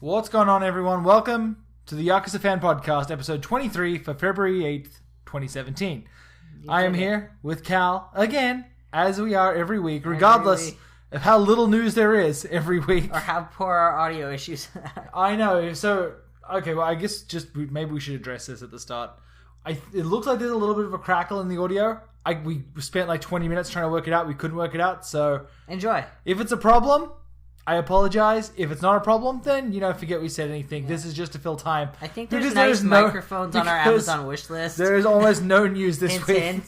What's going on, everyone? Welcome to the Yakuza Fan Podcast, episode 23 for February 8th, 2017. I am here with Cal, again, as we are every week, regardless of how little news there is every week. Or how poor our audio issues are. I know, so, okay, well, I guess maybe we should address this at the start. It looks like there's a little bit of a crackle in the audio. We spent like 20 minutes trying to work it out. We couldn't work it out, so... Enjoy. If it's a problem... I apologize. If it's not a problem, then, forget we said anything. Yeah. This is just to fill time. I think there's nice microphones on our Amazon wish list. There is almost no news this week. Hint.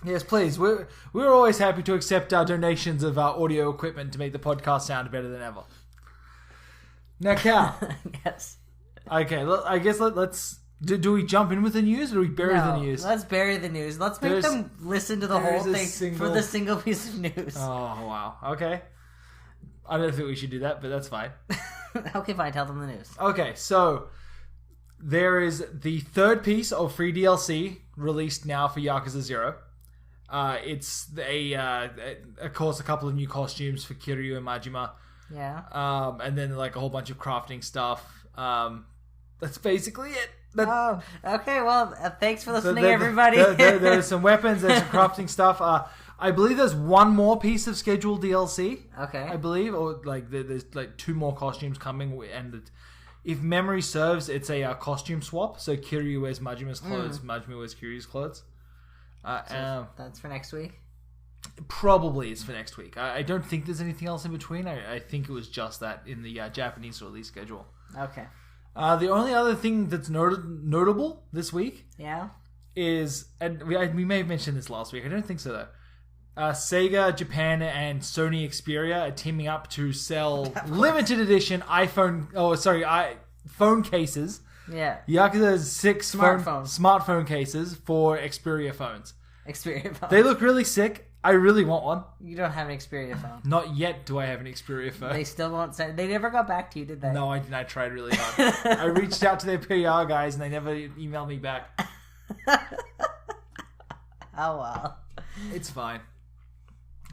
Yes, please. We're always happy to accept donations of audio equipment to make the podcast sound better than ever. Now, Cal. Yes. Okay, I guess let's... Do we jump in with the news, or do we bury the news? Let's bury the news. Let's make them listen to the whole thing for the single piece of news. Oh, wow. Okay. I don't think we should do that, but that's fine. Okay, fine. Tell them the news. Okay, so there is the third piece of free DLC released now for Yakuza 0. It's of course, a couple of new costumes for Kiryu and Majima. Yeah. And then like a whole bunch of crafting stuff. That's basically it. Okay. Well, thanks for listening, everybody. There's some weapons. There's some crafting stuff. I believe there's one more piece of scheduled DLC. Okay. I believe, or like there's like two more costumes coming, and if memory serves, it's a costume swap. So Kiryu wears Majima's clothes, Majima wears Kiryu's clothes. So that's for next week. Probably it's for next week. I don't think there's anything else in between. I think it was just that in the Japanese release schedule. Okay. The only other thing that's notable this week, is, and we may have mentioned this last week. I don't think so though. Sega Japan and Sony Xperia are teaming up to sell limited edition phone cases. Yeah. Yakuza's 6 smartphone cases for Xperia phones. Xperia phones. They look really sick. I really want one. You don't have an Xperia phone. Not yet do I have an Xperia phone. They still won't send... They never got back to you, did they? No, I didn't. I tried really hard. I reached out to their PR guys and they never emailed me back. Oh, well. It's fine.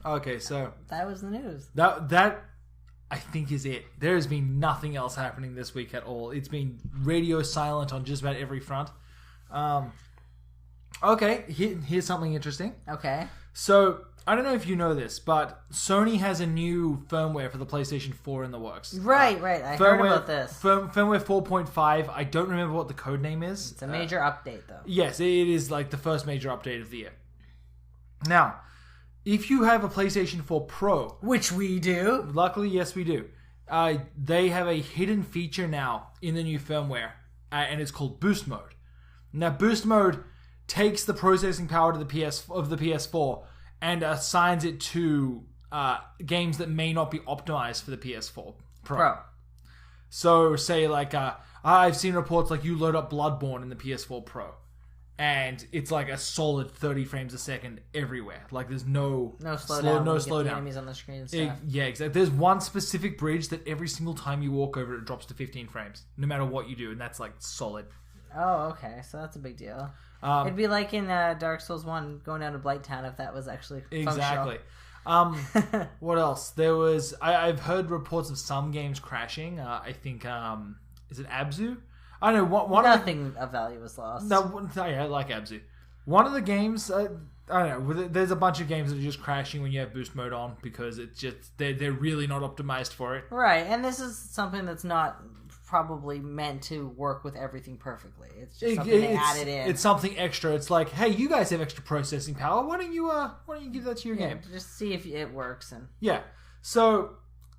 Okay, so... That was the news. That I think is it. There has been nothing else happening this week at all. It's been radio silent on just about every front. Okay, here's something interesting. Okay. So, I don't know if you know this, but Sony has a new firmware for the PlayStation 4 in the works. Right. I heard about this. Firmware 4.5. I don't remember what the code name is. It's a major update, though. Yes, it is like the first major update of the year. Now, if you have a PlayStation 4 Pro... Which we do. Luckily, yes, we do. They have a hidden feature now in the new firmware, and it's called Boost Mode. Now, Boost Mode takes the processing power of the PS4 and assigns it to games that may not be optimized for the PS4 Pro. So, say like I've seen reports like you load up Bloodborne in the PS4 Pro, and it's like a solid 30 frames a second everywhere. Like there's no slowdown. No slowdown. The enemies on the screen and stuff. Yeah, exactly. There's one specific bridge that every single time you walk over, it drops to 15 frames, no matter what you do, and that's like solid. Oh, okay. So that's a big deal. It'd be like in Dark Souls 1 going down to Blighttown if that was actually functional. Exactly. What else? There was... I've heard reports of some games crashing. I think... is it Abzu? I don't know. Nothing of value was lost. No, I like Abzu. One of the games... I don't know. There's a bunch of games that are just crashing when you have boost mode on because it's just... They're really not optimized for it. Right. And this is something that's not... probably meant to work with everything perfectly. It's just something they added in. It's something extra. It's like, hey, you guys have extra processing power. Why don't you give that to your game? Just see if it works. Yeah. So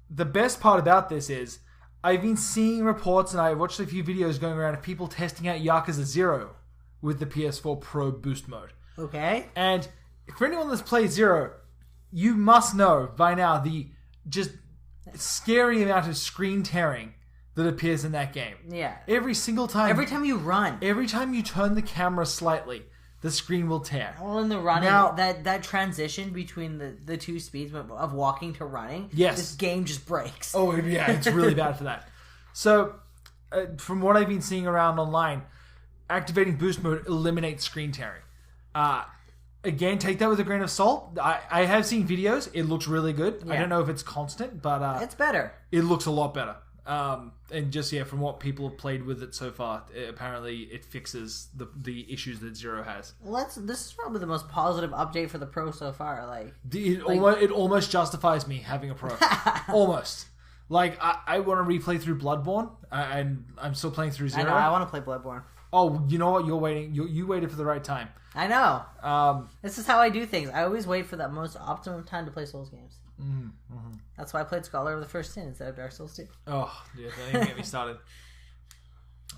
the best part about this is I've been seeing reports and I watched a few videos going around of people testing out Yakuza 0 with the PS4 Pro boost mode. Okay. And for anyone that's played 0, you must know by now the just scary amount of screen tearing that appears in that game. Yeah. Every single time. Every time you run. Every time you turn the camera slightly, the screen will tear. Well, in the running, now, that transition between the two speeds of walking to running, this game just breaks. Oh, yeah, it's really bad for that. So, from what I've been seeing around online, activating boost mode eliminates screen tearing. again, take that with a grain of salt. I have seen videos. It looks really good. Yeah. I don't know if it's constant, but it's better. It looks a lot better. And just from what people have played with it so far, apparently it fixes the issues that Zero has. Well, this is probably the most positive update for the Pro so far. It almost justifies me having a Pro. Almost. Like, I want to replay through Bloodborne, and I'm still playing through Zero. I know, I want to play Bloodborne. Oh, you know what? You're waiting. You waited for the right time. I know. This is how I do things. I always wait for that most optimum time to play Souls games. Mm-hmm. That's why I played Scholar of the First Sin instead of Dark Souls 2. Oh, yeah, don't even get me started.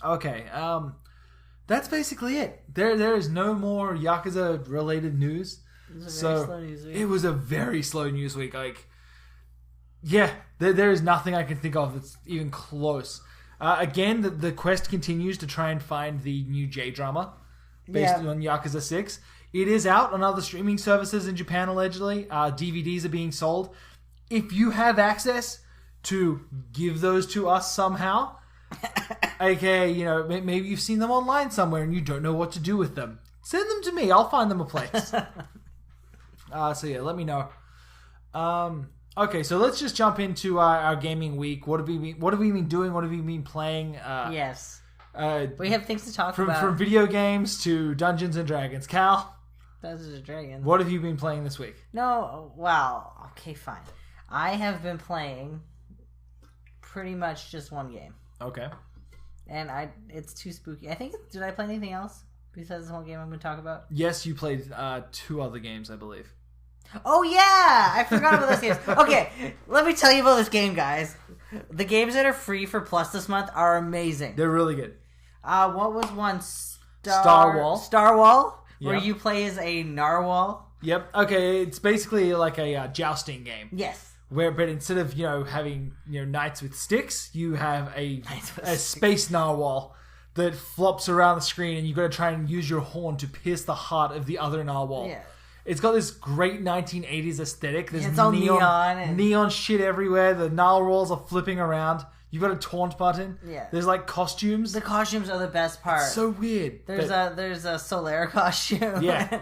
Okay, that's basically it. There is no more Yakuza related news. It was a very slow news week. It was a very slow news week. There is nothing I can think of that's even close. Again, the quest continues to try and find the new J-drama based on Yakuza 6. It is out on other streaming services in Japan, allegedly. DVDs are being sold. If you have access to give those to us somehow, aka, maybe you've seen them online somewhere and you don't know what to do with them, send them to me. I'll find them a place. Let me know. Okay, so let's just jump into our gaming week. What have we been doing? What have we been playing? Yes. We have things to talk about. From video games to Dungeons and Dragons. Cal? Dungeons and Dragons. What have you been playing this week? No, well, okay, fine. I have been playing pretty much just one game. Okay. And it's too spooky. Did I play anything else besides this one game I'm going to talk about? Yes, you played 2 other games, I believe. Oh, yeah! I forgot about those games. Okay, let me tell you about this game, guys. The games that are free for Plus this month are amazing. They're really good. What was one? Starwall. Starwall? Where Yep. you play as a narwhal. Yep. Okay, it's basically like a jousting game. Yes. But instead of having knights with sticks, you have a space narwhal that flops around the screen, and you've got to try and use your horn to pierce the heart of the other narwhal. Yeah. It's got this great 1980s aesthetic. There's it's all neon shit everywhere. The narwhals are flipping around. You've got a taunt button. Yeah. There's costumes. The costumes are the best part. It's so weird. There's a Solaire costume. Yeah.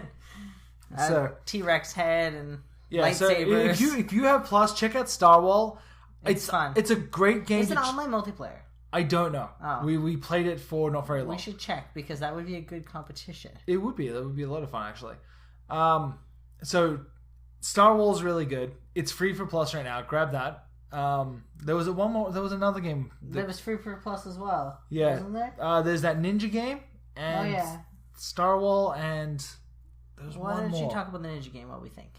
A T-Rex head and lightsabers. So if you have Plus, check out Starwall. It's fun. It's a great game. Is it online multiplayer? I don't know. Oh. We played it for not very long. We should check because that would be a good competition. It would be. That would be a lot of fun, actually. So Starwall's really good. It's free for Plus right now. Grab that. There was one more. There was another game that was free for Plus as well. Yeah. Wasn't there? There's that ninja game and Starwall, and there's one more. Why don't you talk about the ninja game? What we think?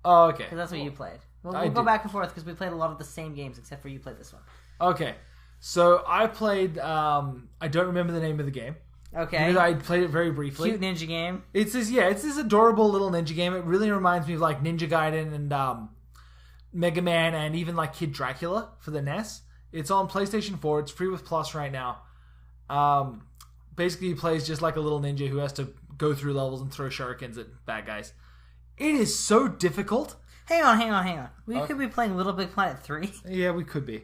Oh, okay. Because that's what you played. We'll go back and forth because we played a lot of the same games except for you played this one. Okay. So I played. I don't remember the name of the game. Okay. I played it very briefly. Cute ninja game. It's this adorable little ninja game. It really reminds me of Ninja Gaiden and Mega Man and even Kid Dracula for the NES. It's on PlayStation 4. It's free with Plus right now. Basically, he plays just like a little ninja who has to go through levels and throw shurikens at bad guys. It is so difficult. Hang on. We could be playing Little Big Planet 3. Yeah, we could be.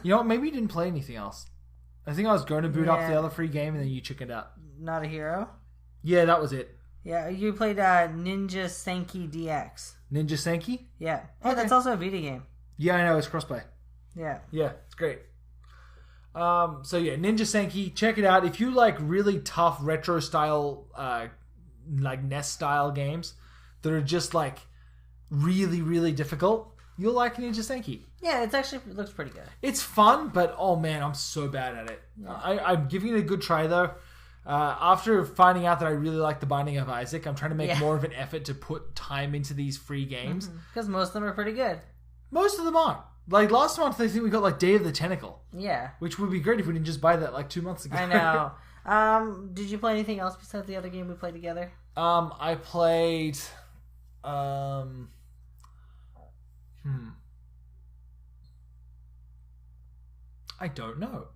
You know what? Maybe you didn't play anything else. I think I was going to boot up the other free game and then you chickened out. Not a hero? Yeah, that was it. Yeah, you played Ninja Senki DX. Ninja Senki? Yeah. Oh, that's also a Vita game. Yeah, I know. It's crossplay. Yeah. Yeah, it's great. Ninja Senki. Check it out. If you like really tough retro style, NES style games that are just really, really difficult, you'll like Ninja Senki. Yeah, it looks pretty good. It's fun, but oh man, I'm so bad at it. Yeah. I'm giving it a good try though. After finding out that I really like The Binding of Isaac, I'm trying to make more of an effort to put time into these free games. Because most of them are pretty good. Most of them aren't. Last month, I think we got Day of the Tentacle. Yeah. Which would be great if we didn't just buy that 2 months ago. I know. Did you play anything else besides the other game we played together? I played... I don't know.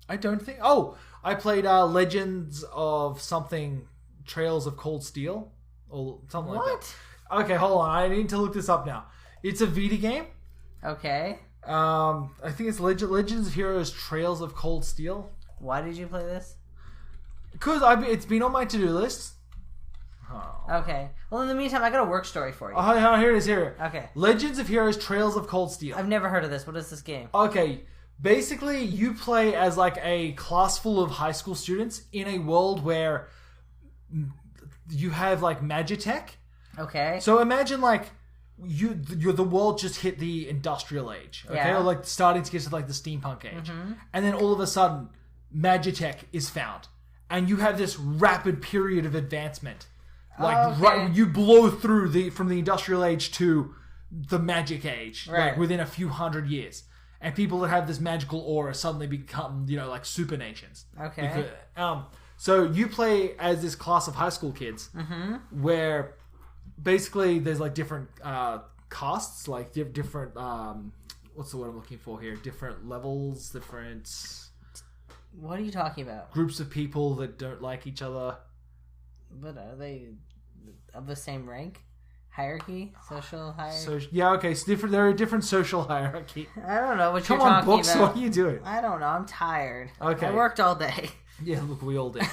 I don't think... Oh! I played Legends of something... Trails of Cold Steel? Or something like that. What? Okay, hold on. I need to look this up now. It's a Vita game. Okay. I think it's Legends of Heroes Trails of Cold Steel. Why did you play this? Because it's been on my to-do list. Oh. Okay. Well, in the meantime, I got a work story for you. Oh, here it is. Here. Okay. Legends of Heroes: Trails of Cold Steel. I've never heard of this. What is this game? Okay. Basically, you play as like a class full of high school students in a world where you have like Magitech. Okay. So imagine like the world just hit the industrial age, okay, Yeah. or like starting to get to like the steampunk age, and then all of a sudden, Magitech is found, and you have this rapid period of advancement. Like you blow through from the industrial age to the magic age, Right. like within a few hundred years. And people that have this magical aura suddenly become, like super nations. Okay. So you play as this class of high school kids, where basically there's like different castes, like different what's the word I'm looking for here? Different levels, different. What are you talking about? Groups of people that don't like each other. But are they of the same rank? Hierarchy? Social hierarchy? So yeah, okay. So there are different social hierarchy. I don't know what Come you're on, talking books. about. What are you doing? I don't know. I'm tired. Okay. I worked all day. Yeah, look, we all did.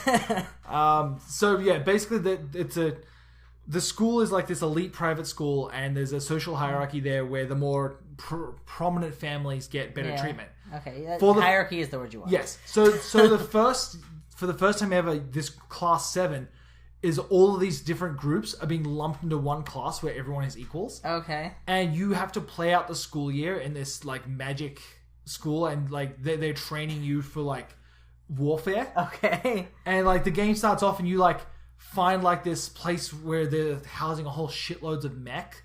So yeah, basically the school is like this elite private school, and there's a social hierarchy there where the more prominent families get better treatment. Okay, For the- hierarchy is the word you want. Yes. So for the first time ever, this class 7 is all of these different groups are being lumped into one class where everyone is equals. Okay. And you have to play out the school year in this like magic school, and like they're training you for like warfare. Okay. And like the game starts off and you like find like this place where they're housing a whole shitloads of mech,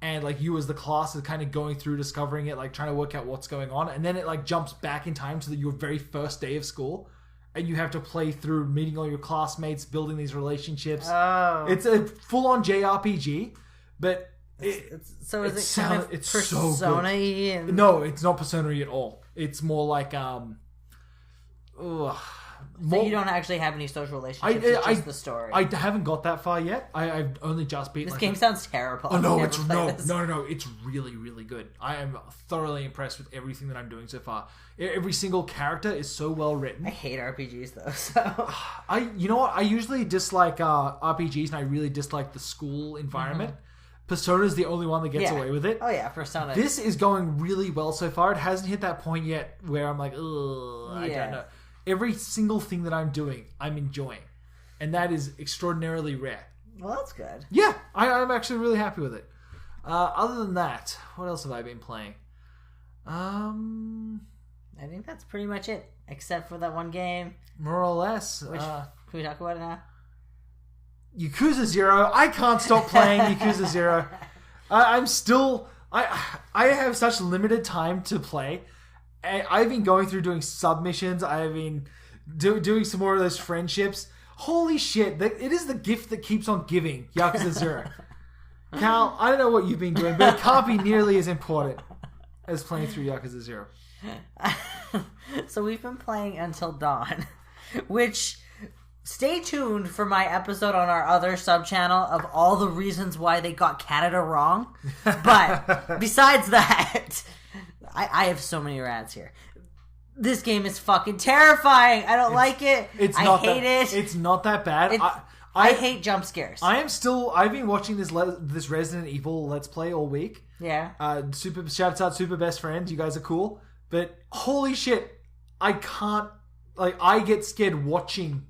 and like you as the class is kind of going through discovering it, like trying to work out what's going on, and then it like jumps back in time to your very first day of school, and you have to play through meeting all your classmates, building these relationships. Oh. It's a full-on JRPG, but so is it kind of it's so Persona-y? good. No, it's not Persona-y at all. It's more like So you don't actually have any social relationships, it's just the story. I haven't got that far yet. I've only just beaten... This game sounds terrible. Oh, no, I've never played this. no. It's really, really good. I am thoroughly impressed with everything that I'm doing so far. Every single character is so well written. I hate RPGs, though, so... You know what? I usually dislike RPGs, and I really dislike the school environment. Persona's the only one that gets away with it. Oh, yeah, Persona. This is going really well so far. It hasn't hit that point yet where I'm like, ugh, I don't know. Every single thing that I'm doing, I'm enjoying. And that is extraordinarily rare. Well, that's good. Yeah, I'm actually really happy with it. Other than that, what else have I been playing? I think that's pretty much it. Except for that one game. More or less. Which, can we talk about it now? Yakuza 0. I can't stop playing Yakuza 0. I'm still... I have such limited time to play. I've been going through doing submissions. I've been doing some more of those friendships. Holy shit. It is the gift that keeps on giving, Yakuza 0. Cal, I don't know what you've been doing, but it can't be nearly as important as playing through Yakuza 0. So we've been playing Until Dawn, which... Stay tuned for my episode on our other sub-channel of all the reasons why they got Canada wrong. But besides that, I have so many rants here. This game is fucking terrifying. I don't like it. I hate it. It's not that bad. I hate jump scares. I've been watching this Resident Evil Let's Play all week. Yeah. Shouts out Super Best Friends. You guys are cool. But holy shit, I can't... Like, I get scared watching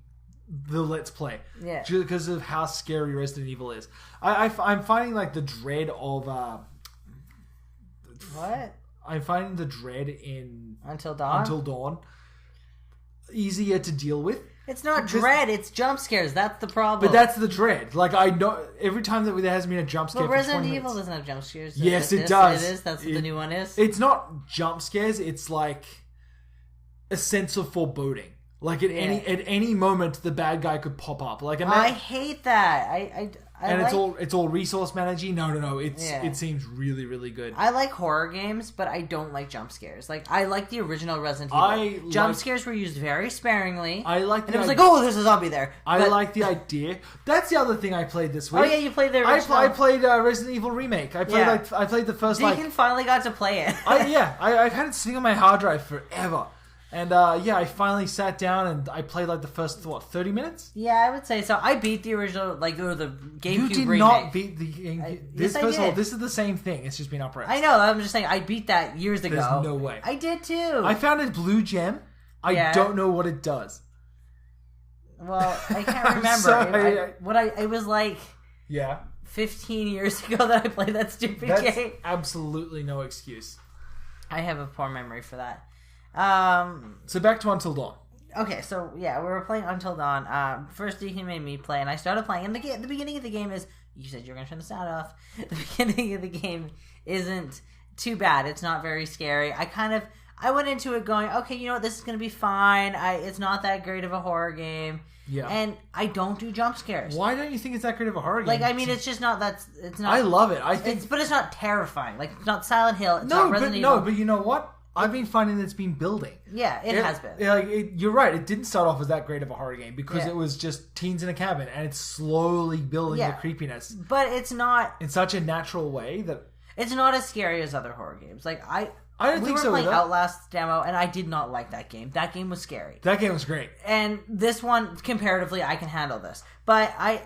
the Let's Play. Yeah. Just because of how scary Resident Evil is. I'm finding, like, the dread of... What? I'm finding the dread in... Until Dawn easier to deal with. It's not dread, it's jump scares. That's the problem. But that's the dread. Like, I know... Every time that there hasn't been a jump scare but for Resident 20 Evil minutes. doesn't have jump scares. Yes, it does. It is? That's what the new one is? It's not jump scares. It's like a sense of foreboding. Like at any moment, the bad guy could pop up. Like I hate that. It's all resource managing. No. It seems really, really good. I like horror games, but I don't like jump scares. Like I like the original Resident Evil. Jump scares were used very sparingly. I like, and it was like, oh, there's a zombie there. I like the idea. That's the other thing I played this week. Oh yeah, you played the original. I played Resident Evil Remake. I played the first. Deacon finally got to play it. I've had it sitting on my hard drive forever. And I finally sat down and I played like the first 30 minutes. Yeah, I would say so. I beat the original, or the GameCube You did remake. not beat the game. Yes, I First of all, did. this is the same thing. It's just been upraised. I know. I'm just saying. I beat that years ago. There's no way. I did too. I found a blue gem. I don't know what it does. Well, I can't remember. Sorry. It was like 15 years ago that I played that stupid That's game. absolutely no excuse. I have a poor memory for that. So back to Until Dawn. Okay, so we were playing Until Dawn. First, Deacon made me play, and I started playing. And the beginning of the game is, you said you were going to turn the sound off. The beginning of the game isn't too bad. It's not very scary. I went into it going, okay, you know what, this is going to be fine. It's not that great of a horror game. Yeah. And I don't do jump scares. Why don't you think it's that great of a horror game? It's just not it's not. I love it. But it's not terrifying. Like, it's not Silent Hill. It's not Resident Evil. No, but you know what? I've been finding that it's been building. Yeah, it has been. You're right. It didn't start off as that great of a horror game because it was just teens in a cabin, and it's slowly building the creepiness. But it's not in such a natural way that it's not as scary as other horror games. Like I don't think so. We were playing Outlast demo, and I did not like that game. That game was scary. That game was great. And this one, comparatively, I can handle this. But I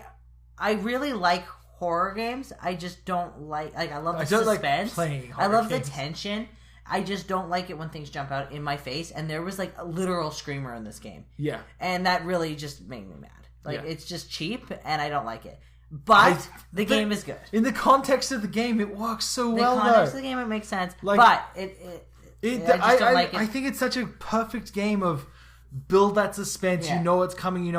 really like horror games. I just don't like I love the suspense. Like playing horror I love games. the tension. I just don't like it when things jump out in my face. And there was like a literal screamer in this game. Yeah. And that really just made me mad. It's just cheap, and I don't like it. But the game is good. In the context of the game, it works so well. In the context of the game, it makes sense. But I just don't like it. I think it's such a perfect game of build that suspense. Yeah. You know what's coming,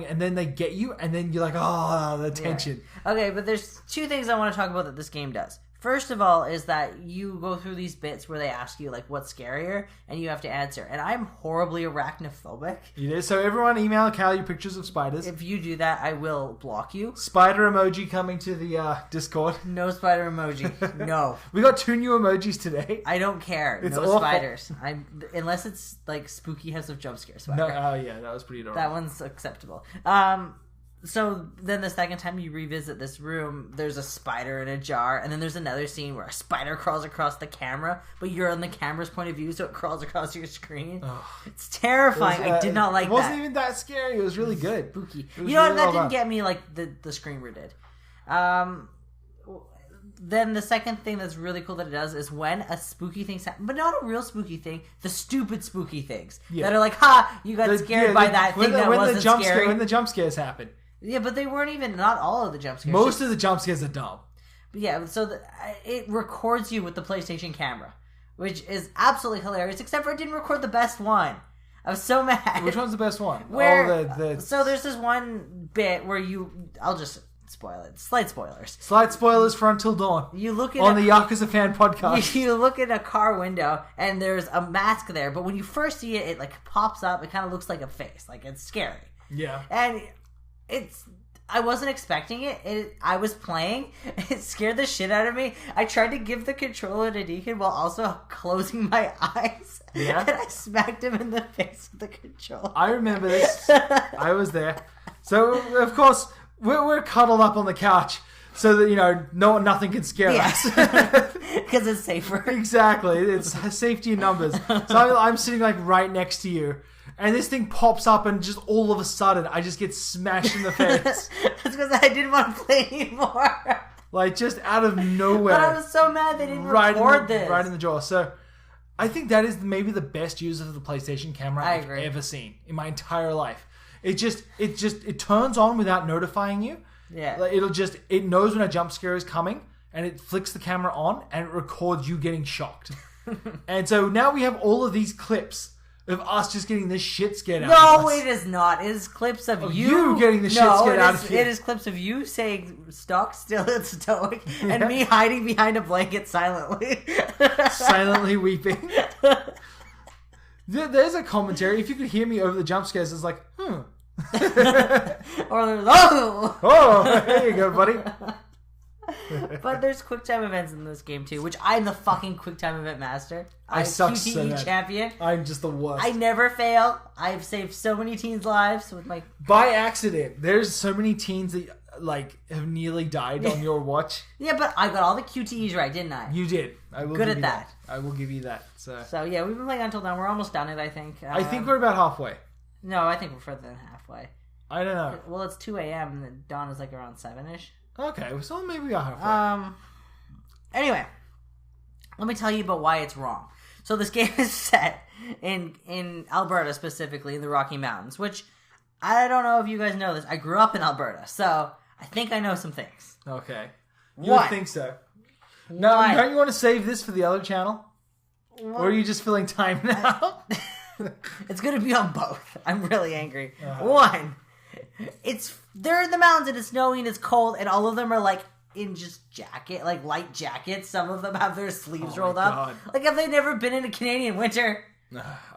and then they get you, and then you're like, oh, the tension. Yeah. Okay, but there's two things I want to talk about that this game does. First of all is that you go through these bits where they ask you, like, what's scarier, and you have to answer. And I'm horribly arachnophobic. You do? So everyone email Cal your pictures of spiders. If you do that, I will block you. Spider emoji coming to the Discord. No spider emoji. No. We got 2 new emojis today. I don't care. It's no awful. Spiders. Unless it's, like, Spooky House of Jump Scare spider. No, that was pretty adorable. That one's acceptable. So then the second time you revisit this room, there's a spider in a jar, and then there's another scene where a spider crawls across the camera, but you're on the camera's point of view, so it crawls across your screen. Ugh. It's terrifying. I did not like that. It wasn't even that scary. It was really good. Spooky. You know what? That didn't get me like the Screamer did. Then the second thing that's really cool that it does is when a spooky thing happens, but not a real spooky thing, the stupid spooky things that are like, ha, you got scared by that thing that wasn't scary. When the jump scares happen. Yeah, but they weren't even, not all of the jump scares. Most of the jump scares are dumb. But yeah, so it records you with the PlayStation camera, which is absolutely hilarious, except for it didn't record the best one. I was so mad. Which one's the best one? So there's this one bit where I'll just spoil it. Slight spoilers. Slight spoilers for Until Dawn. You look at on the Yakuza fan podcast. You look in a car window and there's a mask there, but when you first see it, it like pops up. It kind of looks like a face. Like it's scary. Yeah. And I wasn't expecting it. I was playing. It scared the shit out of me. I tried to give the controller to Deacon while also closing my eyes. Yeah. And I smacked him in the face with the controller. I remember this. I was there. So, of course, we're cuddled up on the couch so that, nothing can scare us. Because it's safer. Exactly. It's safety in numbers. So I'm sitting like right next to you. And this thing pops up and just all of a sudden I just get smashed in the face. That's because I didn't want to play anymore. Like just out of nowhere. But I was so mad they didn't record this. Right in the jaw. So I think that is maybe the best use of the PlayStation camera I've ever seen in my entire life. It turns on without notifying you. Yeah. Like it knows when a jump scare is coming and it flicks the camera on and it records you getting shocked. And so now we have all of these clips of us just getting this shit scared out of us. No, it is not. It is clips of you getting the shit scared out of you. It is clips of you saying stock still and stoic and me hiding behind a blanket silently. Silently weeping. There's a commentary. If you could hear me over the jump scares, it's like, Or there's, oh, there you go, buddy. But there's QuickTime events in this game too, which I'm the fucking QuickTime event master. I'm suck QTE so bad. champion. I'm just the worst. I never fail. I've saved so many teens' lives with my... By accident. There's so many teens that have nearly died on your watch. Yeah, but I got all the QTEs right, didn't I? You did. I will Good give at you that. I will give you that. So yeah, we've been playing Until Dawn. We're almost done it, I think. I think we're about halfway. No, I think we're further than halfway. I don't know. Well, it's 2 a.m. and the dawn is like around 7-ish. Okay, so maybe we are halfway. Anyway, let me tell you about why it's wrong. So this game is set in Alberta, specifically in the Rocky Mountains, which I don't know if you guys know this. I grew up in Alberta, so I think I know some things. Okay. You would think so. No, don't you want to save this for the other channel? What? Or are you just filling time now? It's going to be on both. I'm really angry. One, they're in the mountains and it's snowy and it's cold and all of them are like in just light jackets. Some of them have their sleeves rolled up. Like, have they never been in a Canadian winter?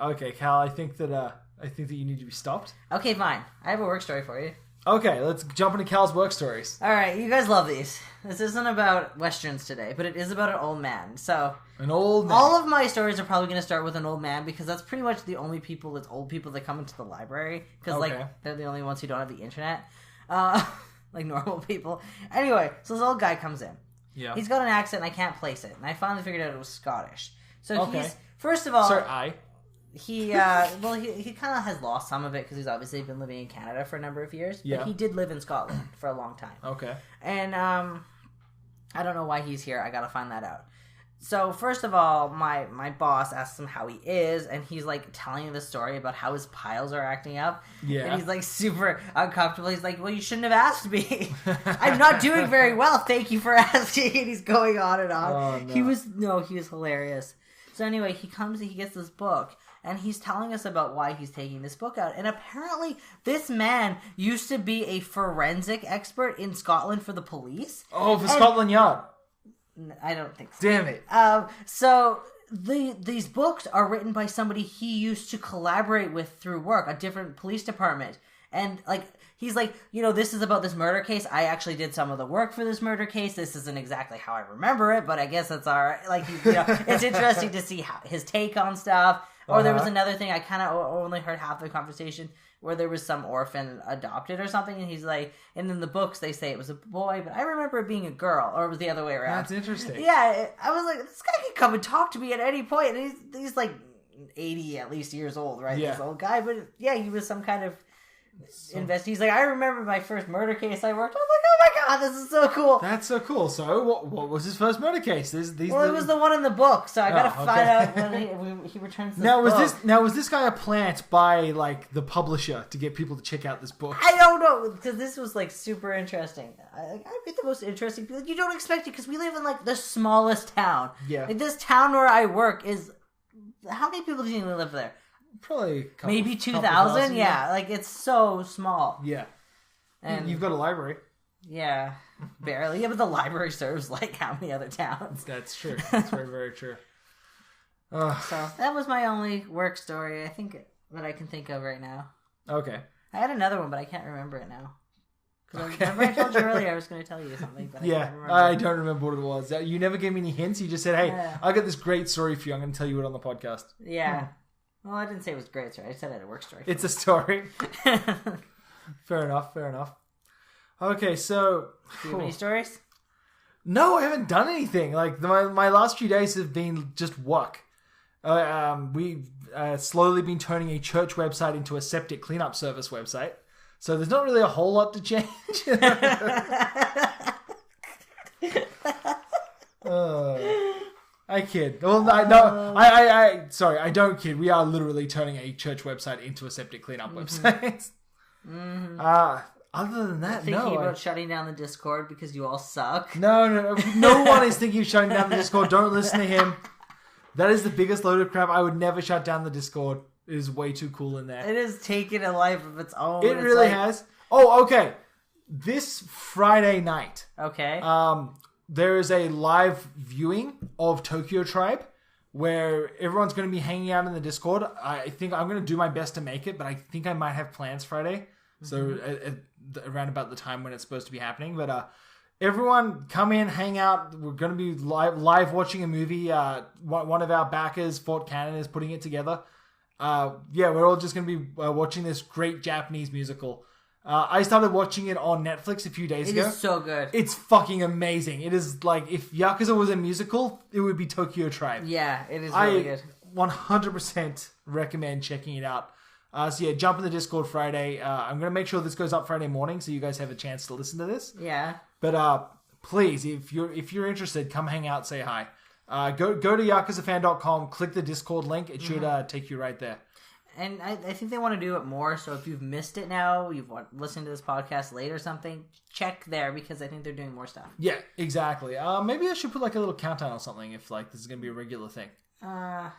Okay, Cal, I think that you need to be stopped. Okay, fine. I have a work story for you. Okay, let's jump into Cal's work stories. All right, you guys love these. This isn't about westerns today, but it is about an old man. So an old man. All of my stories are probably going to start with an old man because that's pretty much the only people that's old people that come into the library because they're the only ones who don't have the internet, like normal people. Anyway, so this old guy comes in. Yeah. He's got an accent and I can't place it, and I finally figured out it was Scottish. So he's first of all. He kind of has lost some of it because he's obviously been living in Canada for a number of years. Yeah. But he did live in Scotland for a long time. Okay. And I don't know why he's here. I gotta find that out. So first of all, my boss asks him how he is, and he's like telling the story about how his piles are acting up. Yeah. And he's like super uncomfortable. He's like, "Well, you shouldn't have asked me. I'm not doing very well. Thank you for asking." And he's going on and on. Oh, no. He was hilarious. So anyway, he gets this book. And he's telling us about why he's taking this book out. And apparently, this man used to be a forensic expert in Scotland for the police. Oh, for Scotland Yard. I don't think so. Damn it. So these books are written by somebody he used to collaborate with through work, a different police department. And he's like, this is about this murder case. I actually did some of the work for this murder case. This isn't exactly how I remember it, but I guess that's all right. It's interesting to see his take on stuff. Or there was another thing, I kind of only heard half the conversation, where there was some orphan adopted or something, and he's like, and in the books they say it was a boy, but I remember it being a girl, or it was the other way around. That's interesting. Yeah, I was like, this guy can come and talk to me at any point, and he's like 80 at least years old, right? Yeah. This old guy, but yeah, he was some kind of He's like, I remember my first murder case I worked on. I'm like, oh my god, this is so cool. That's so cool. So, what was his first murder case? It was the one in the book. So I gotta find out when he returns this book. Was this guy a plant by the publisher to get people to check out this book? I don't know, because this was super interesting. I read the most interesting people. You don't expect it because we live in the smallest town. Yeah. This town where I work is. How many people do you think live there? Probably maybe 2,000. Yeah, it's so small. Yeah, and you've got a library. Yeah, barely. Yeah, but the library serves how many other towns? That's true. That's very, very true. So that was my only work story, I think, that I can think of right now. Okay. I had another one, but I can't remember it now. Because remember I told you earlier I was going to tell you something, but I don't remember what it was. You never gave me any hints. You just said, "Hey, I got this great story for you. I'm going to tell you it on the podcast." Yeah. Well, I didn't say it was great story. I said I had a work story. It's a story. Fair enough. Okay, so... Do you have any stories? No, I haven't done anything. My last few days have been just work. We've slowly been turning a church website into a septic cleanup service website. So there's not really a whole lot to change. I kid. Well, I don't kid. We are literally turning a church website into a septic cleanup website. Mm-hmm. Other than that, thinking about shutting down the Discord because you all suck. No one is thinking of shutting down the Discord. Don't listen to him. That is the biggest load of crap. I would never shut down the Discord. It is way too cool in there. It has taken a life of its own. It really has. Oh, okay. This Friday night. Okay. There is a live viewing of Tokyo Tribe where everyone's going to be hanging out in the Discord. I think I'm going to do my best to make it, but I think I might have plans Friday. Mm-hmm. So around about the time when it's supposed to be happening. But everyone come in, hang out. We're going to be live watching a movie. One of our backers, Fort Cannon, is putting it together. We're all just going to be watching this great Japanese musical. I started watching it on Netflix a few days ago. It is so good. It's fucking amazing. It is like, if Yakuza was a musical, it would be Tokyo Tribe. Yeah, it is really good. 100% recommend checking it out. So yeah, jump in the Discord Friday. I'm going to make sure this goes up Friday morning so you guys have a chance to listen to this. Yeah. But please, if you're interested, come hang out, say hi. Go to yakuzafan.com, click the Discord link. It should take you right there. And I think they want to do it more, so if you've missed it now, you've listened to this podcast late or something, check there, because I think they're doing more stuff. Yeah, exactly. Maybe I should put like a little countdown or something if like this is going to be a regular thing.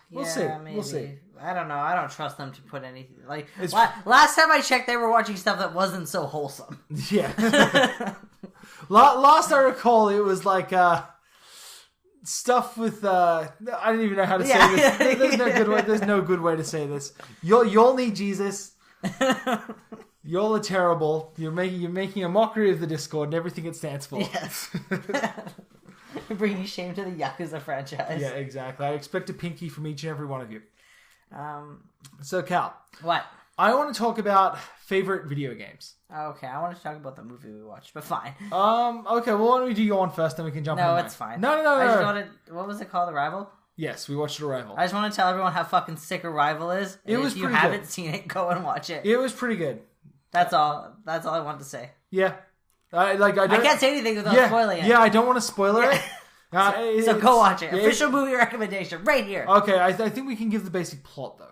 We'll see. Maybe. We'll see. I don't know. I don't trust them to put anything. Like, last time I checked, they were watching stuff that wasn't so wholesome. Yeah. Last I recall, it was like stuff with I don't even know how to say this. There's no good way to say this. Y'all need Jesus. Y'all are terrible. You're making a mockery of the Discord and everything it stands for. Yes. Bringing shame to the Yakuza franchise. Yeah, exactly. I expect a pinky from each and every one of you. So Cal, what? I want to talk about favorite video games. Okay, I want to talk about the movie we watched, but fine. Okay, well, why don't we do your one first, then we can jump in. No, it's fine. No. I just wanted, what was it called, Arrival? Yes, we watched Arrival. I just want to tell everyone how fucking sick Arrival is. It was if you pretty haven't good. seen it, go and watch it. It was pretty good. That's all I wanted to say. Yeah. I can't say anything without spoiling it. Yeah, I don't want to spoiler it. So go watch it. Official movie recommendation right here. Okay, I think we can give the basic plot, though.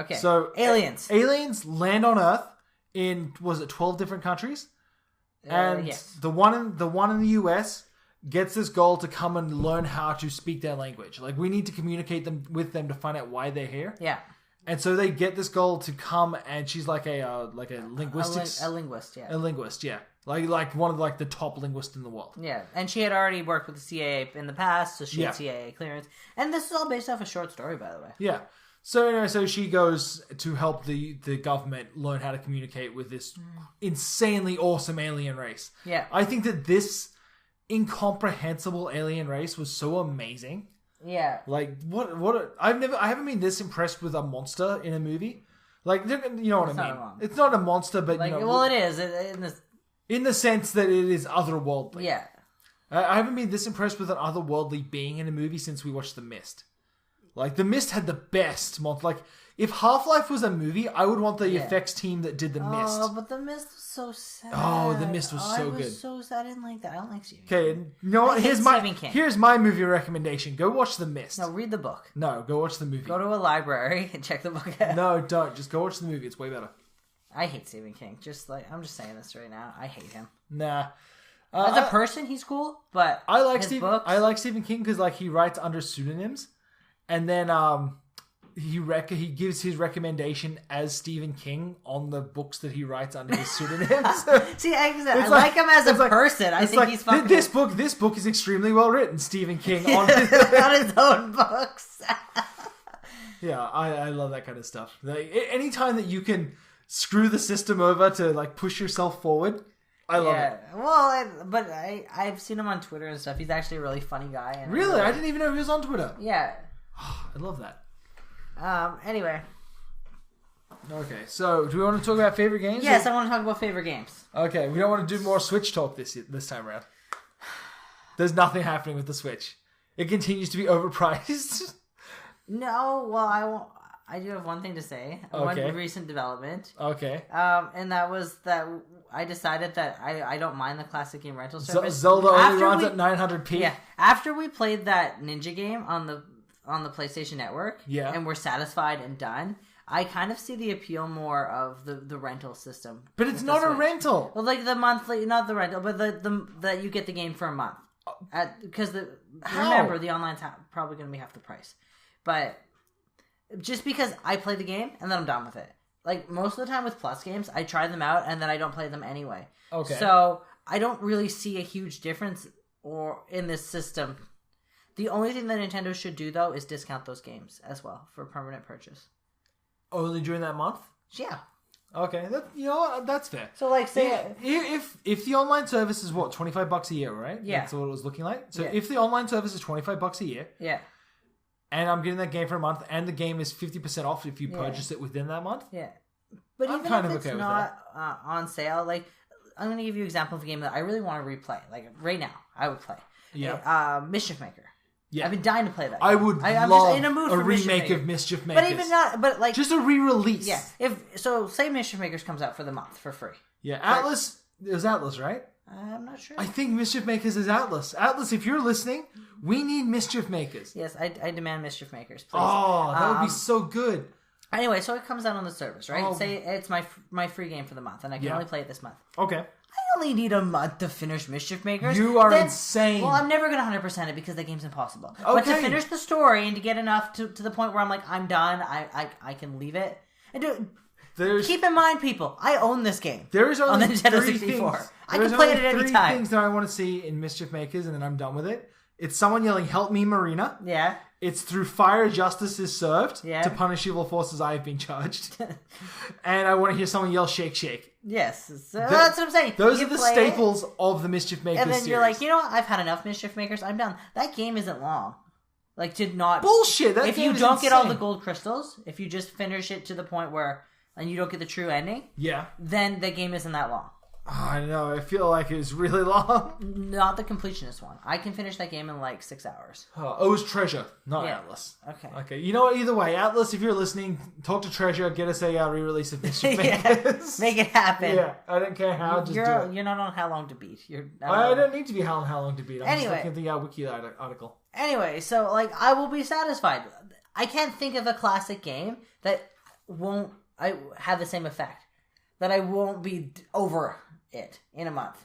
Okay. So aliens. Aliens land on Earth in, was it 12 different countries? And yes. the one in the US gets this goal to come and learn how to speak their language. Like, we need to communicate with them to find out why they're here. Yeah. And so they get this goal to come, and she's like a linguistics... A linguist, yeah. A linguist, yeah. Like one of the top linguists in the world. Yeah, and she had already worked with the CIA in the past, so she had CIA clearance. And this is all based off a short story, by the way. Yeah. So anyway, so she goes to help the government learn how to communicate with this insanely awesome alien race. Yeah. I think that this incomprehensible alien race was so amazing. Yeah. Like, I haven't been this impressed with a monster in a movie. Like, you know what I mean? It's not a monster, but like, you know, well, it is in the sense that it is otherworldly. Yeah. I haven't been this impressed with an otherworldly being in a movie since we watched The Mist. Like, The Mist had the best monster. Like, if Half-Life was a movie, I would want the effects team that did The Mist. Oh, but The Mist was so sad. Oh, The Mist was so good. I was so sad. I didn't like that. I don't like Stephen King. Okay, you know what? Here's my movie recommendation. Go watch The Mist. No, read the book. No, go watch the movie. Go to a library and check the book out. No, don't. Just go watch the movie. It's way better. I hate Stephen King. I'm just saying this right now. I hate him. Nah. As a person, he's cool, but I like books... I like Stephen King because he writes under pseudonyms, and then he gives his recommendation as Stephen King on the books that he writes under his pseudonyms. See, I like him as a person. I think he's fucking... This book is extremely well written, Stephen King, on his own books. Yeah, I love that kind of stuff. Like, anytime that you can screw the system over to like push yourself forward, I love it. Well, but I've seen him on Twitter and stuff. He's actually a really funny guy. And really? I didn't even know he was on Twitter. Yeah. I love that. Anyway. Okay, so do we want to talk about favorite games? Yes, I want to talk about favorite games. Okay, we don't want to do more Switch talk this time around. There's nothing happening with the Switch. It continues to be overpriced. No, well, I do have one thing to say. Okay. One recent development. Okay. And that was that I decided that I don't mind the classic game rental service. Zelda only runs at 900p. Yeah. After we played that Ninja game on the PlayStation Network, and we're satisfied and done, I kind of see the appeal more of the rental system. But it's not a rental. Well, like the monthly, not the rental, but the that you get the game for a month. Because remember, the online's probably going to be half the price. But just because I play the game and then I'm done with it. Like, most of the time with Plus games, I try them out and then I don't play them anyway. Okay. So, I don't really see a huge difference in this system. The only thing that Nintendo should do, though, is discount those games as well for permanent purchase. Only during that month? Yeah. Okay, you know what? That's fair. So, like, say... If the online service is, what, $25 a year, right? Yeah. That's what it was looking like? So, if the online service is $25 a year... Yeah. And I'm getting that game for a month, and the game is 50% off if you purchase it within that month. Yeah. But I'm even kind if of it's okay with not on sale, like I'm going to give you an example of a game that I really want to replay. Like right now, I would play. Yeah. Mischief Maker. Yeah. I've been dying to play that. I game. would I'm love just in a mood a for remake of Mischief Makers. But even not, but like just a re-release. Yeah. Say Mischief Makers comes out for the month for free. Yeah. Atlas is Atlas, right? I'm not sure. I think Mischief Makers is Atlas. Atlas, if you're listening, we need Mischief Makers. Yes, I demand Mischief Makers, please. Oh, that would be so good. Anyway, so it comes out on the service, right? Oh. Say it's my free game for the month, and I can only play it this month. Okay. I only need a month to finish Mischief Makers. You are insane. Well, I'm never going to 100% it because that game's impossible. Okay. But to finish the story and to get enough to the point where I'm like, I'm done, I can leave it. And keep in mind, people, I own this game. There is only on the Nintendo 64. I can play it at any time. 3 things that I want to see in Mischief Makers, and then I'm done with it. It's someone yelling, "Help me, Marina." Yeah. It's through fire justice is served to punish evil forces I have been charged. And I want to hear someone yell, "Shake, shake." Yes. So that's what I'm saying. Those are the staples of the Mischief Makers and then series. You're like, you know what? I've had enough Mischief Makers. I'm done. That game isn't long. Like, to not... Bullshit! That if game you is don't insane. get all the gold crystals, if you just finish it to the point where... and you don't get the true ending, then the game isn't that long. Oh, I don't know. I feel like it's really long. Not the completionist one. I can finish that game in like 6 hours. Oh, it was Treasure, not Atlas. Okay. You know what? Either way, Atlas, if you're listening, talk to Treasure, get us a re-release of Mischief Makers. Make it happen. Yeah, I don't care how, just do it. You're not on How Long to Beat. I don't need to be how long to beat. I'm anyway, just looking at the wiki article. Anyway, so like I will be satisfied. I can't think of a classic game that won't have the same effect. That I won't be over it in a month.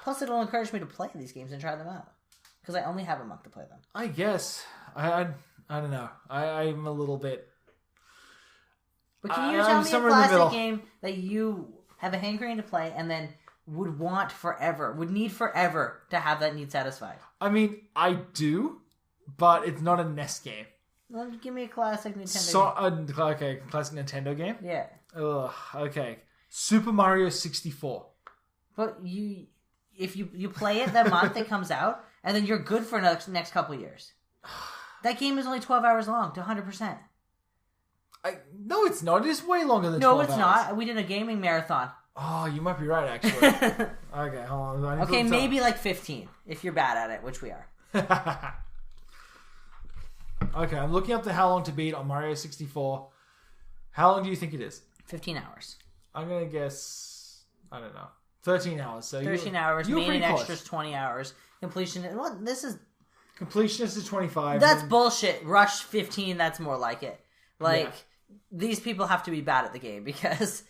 Plus, it'll encourage me to play these games and try them out because I only have a month to play them. I guess I don't know. I'm a little bit. But can you tell me a classic game that you have a hankering to play and then would need forever to have that need satisfied? I mean, I do, but it's not a NES game. Well, give me a classic Nintendo game. Okay, classic Nintendo game? Yeah. Ugh, okay. Super Mario 64. But if you play it that month it comes out, and then you're good for the next couple years. That game is only 12 hours long to 100%. No, it's not. It is way longer than 12 hours. No, it's not. We did a gaming marathon. Oh, you might be right, actually. Okay, hold on. Okay, maybe like 15, if you're bad at it, which we are. Okay, I'm looking up the How Long to Beat on Mario 64. How long do you think it is? 15 hours. I'm going to guess, I don't know, 13 hours. So 13 hours, main and close. extras 20 hours. Completion, well, this is... Completionist is 25. That's bullshit. Rush 15, that's more like it. These people have to be bad at the game because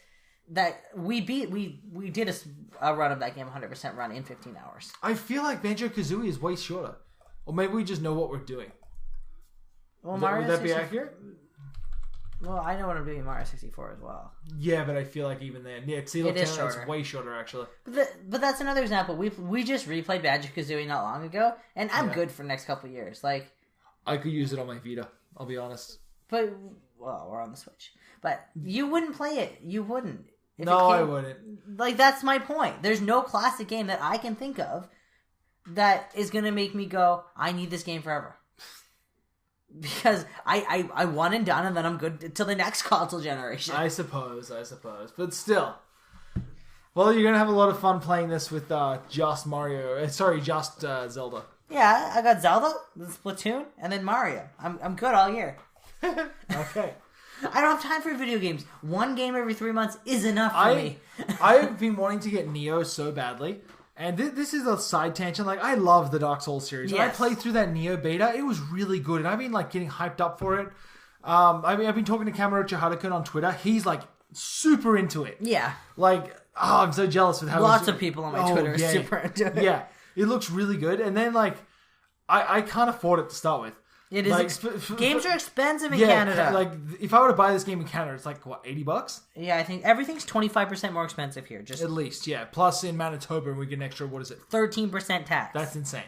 we did a run of that game 100% run in 15 hours. I feel like Banjo-Kazooie is way shorter. Or maybe we just know what we're doing. Well, would that be accurate? Well, I know what I'm doing in Mario 64 as well. Yeah, but I feel like even then... Yeah, see, look, it's way shorter, actually. But that's another example. We just replayed Banjo-Kazooie not long ago, and I'm good for the next couple of years. Like, I could use it on my Vita, I'll be honest. But, well, we're on the Switch. But you wouldn't play it. You wouldn't. I wouldn't. Like, that's my point. There's no classic game that I can think of that is going to make me go, I need this game forever. Because I won and done, and then I'm good till the next console generation. I suppose. But still. Well, you're going to have a lot of fun playing this with just Zelda. Yeah, I got Zelda, Splatoon, and then Mario. I'm good all year. Okay. I don't have time for video games. One game every 3 months is enough for me. I've been wanting to get Neo so badly. And this is a side tangent. Like, I love the Dark Souls series. When I played through that Neo beta, it was really good. And I've been, like, getting hyped up for it. I've been talking to Kamurocho Haruka on Twitter. He's, like, super into it. Yeah. Like, I'm so jealous with how lots of people on my Twitter are super into it. Yeah. It looks really good. And then, like, I can't afford it to start with. It is. Games are expensive in Canada. Like, if I were to buy this game in Canada, it's like, what, $80? Yeah, I think everything's 25% more expensive here. Just at least, yeah. Plus, in Manitoba, we get an extra, 13% tax. That's insane.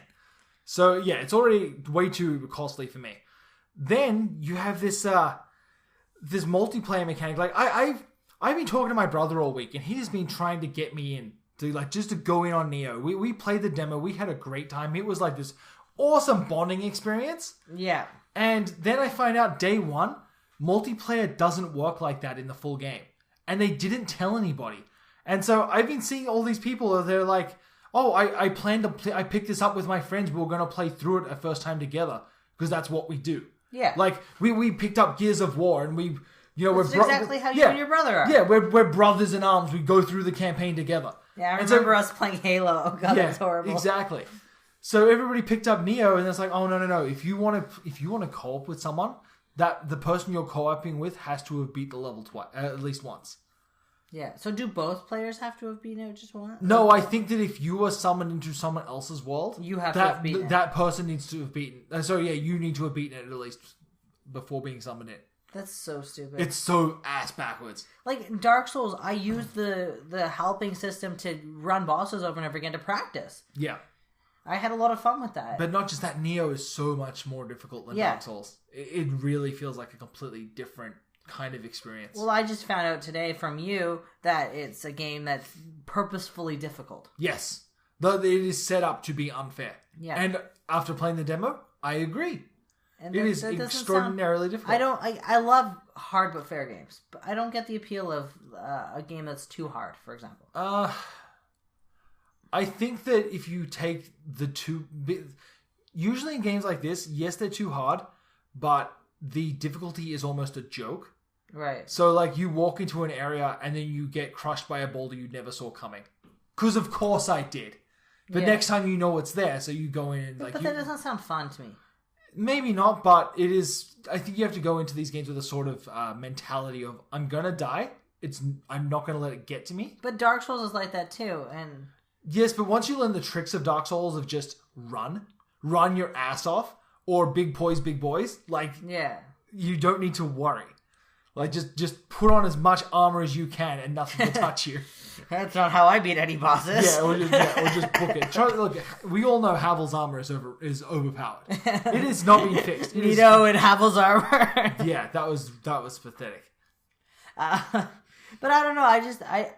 So, yeah, it's already way too costly for me. Then, you have this this multiplayer mechanic. Like, I've been talking to my brother all week, and he's been trying to get me in, just to go in on Neo. We played the demo. We had a great time. It was like this awesome bonding experience. Yeah. And then I find out day one, multiplayer doesn't work like that in the full game. And they didn't tell anybody. And so I've been seeing all these people, they're like, oh, I planned to play, I picked this up with my friends. We were going to play through it a first time together because that's what we do. Yeah. Like, we picked up Gears of War and we, That's exactly how you and your brother are. Yeah, we're brothers in arms. We go through the campaign together. Yeah, I remember us playing Halo. Oh god, that's horrible. Exactly. So everybody picked up Neo, and it's like, oh no. If you want to co-op with someone, that the person you're co-oping with has to have beat the level twice, at least once. Yeah. So do both players have to have beaten it just once? No, I think that if you are summoned into someone else's world, you have to have beaten it. That person needs to have beaten. So yeah, you need to have beaten it at least before being summoned in. That's so stupid. It's so ass backwards. Like in Dark Souls, I used the helping system to run bosses over and over again to practice. Yeah. I had a lot of fun with that. But not just that, Neo is so much more difficult than Dark Souls. It really feels like a completely different kind of experience. Well, I just found out today from you that it's a game that's purposefully difficult. Yes. Though it is set up to be unfair. Yeah. And after playing the demo, I agree. And it is extraordinarily difficult. I love hard but fair games, but I don't get the appeal of a game that's too hard, for example. I think that if you take the two... Usually in games like this, yes, they're too hard, but the difficulty is almost a joke. Right. So, like, you walk into an area and then you get crushed by a boulder you never saw coming. Because of course I did. But next time you know it's there, so you go in and... But that doesn't sound fun to me. Maybe not, but it is... I think you have to go into these games with a sort of mentality of, I'm gonna die. I'm not gonna let it get to me. But Dark Souls is like that too, and... Yes, but once you learn the tricks of Dark Souls of just run your ass off, or big boys, like... Yeah. You don't need to worry. Like, just put on as much armor as you can and nothing will touch you. That's not how I beat any bosses. Yeah, or just book it. Look, we all know Havel's armor is overpowered. It is not being fixed. Nito and Havel's armor. Yeah, that was pathetic. But I don't know.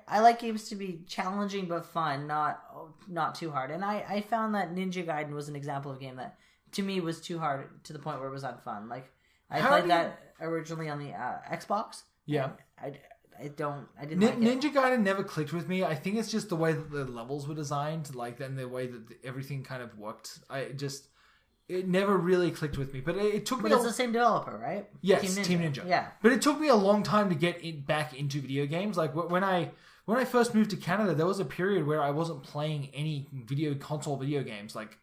I like games to be challenging but fun, not too hard. And I found that Ninja Gaiden was an example of a game that to me was too hard to the point where it was unfun. Like I played that originally on the Xbox. Yeah. I didn't like it. Ninja Gaiden never clicked with me. I think it's just the way that the levels were designed, like, and the way that everything kind of worked. It never really clicked with me. But it took me... But it's the same developer, right? Yes, Team Ninja. Yeah. But it took me a long time to get back into video games. Like, when I first moved to Canada, there was a period where I wasn't playing any console video games. Like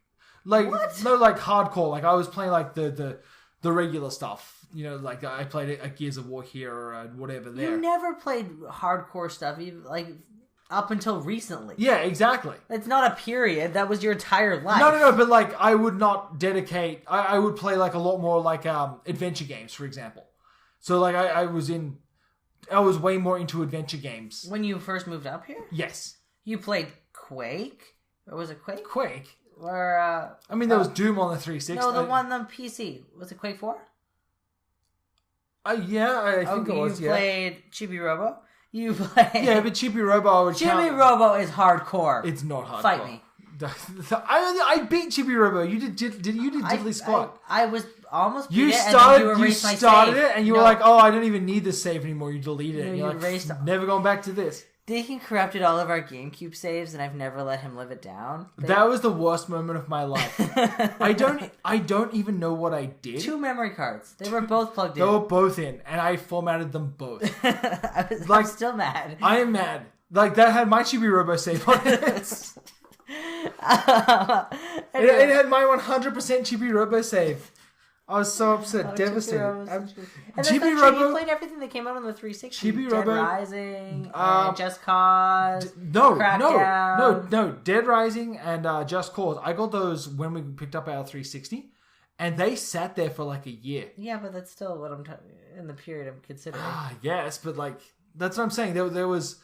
what? No, like, hardcore. Like, I was playing, like, the regular stuff. You know, like, I played a Gears of War here or whatever there. You never played hardcore stuff, like, up until recently. Yeah, exactly. It's not a period. That was your entire life. No, but, like, I would not dedicate... I would play, like, a lot more, like, adventure games, for example. So, like, I was way more into adventure games. When you first moved up here? Yes. You played Quake? Or was it Quake? Quake? Or, I mean, there was Doom on the 360. No, the one on PC. Was it Quake 4? Yeah, I think it was, You played Chibi Robo? You played... Yeah, but Chibi Robo would count. Chibi Robo is hardcore. It's not hardcore. Fight me. I beat Chibi Robo. You did Diddly Squat. I was almost beat you it, started, and then you started it, and you were like, oh, I don't even need this save anymore. You deleted it. And you're like, never going back to this. Deacon corrupted all of our GameCube saves, and I've never let him live it down. That was the worst moment of my life. I don't even know what I did. 2 memory cards. They were both plugged in. They were both in, and I formatted them both. I'm still mad. I am mad. Like, that had my Chibi Robo save on it. It had my 100% Chibi Robo save. I was so upset, devastated. Chibi Robo, you played everything that came out on the 360. Chibi Dead Robo, Rising, Just Cause, no, Crackdown. Dead Rising and Just Cause. I got those when we picked up our 360, and they sat there for like a year. Yeah, but that's still what I'm in the period I'm considering. Yes, but like that's what I'm saying. There was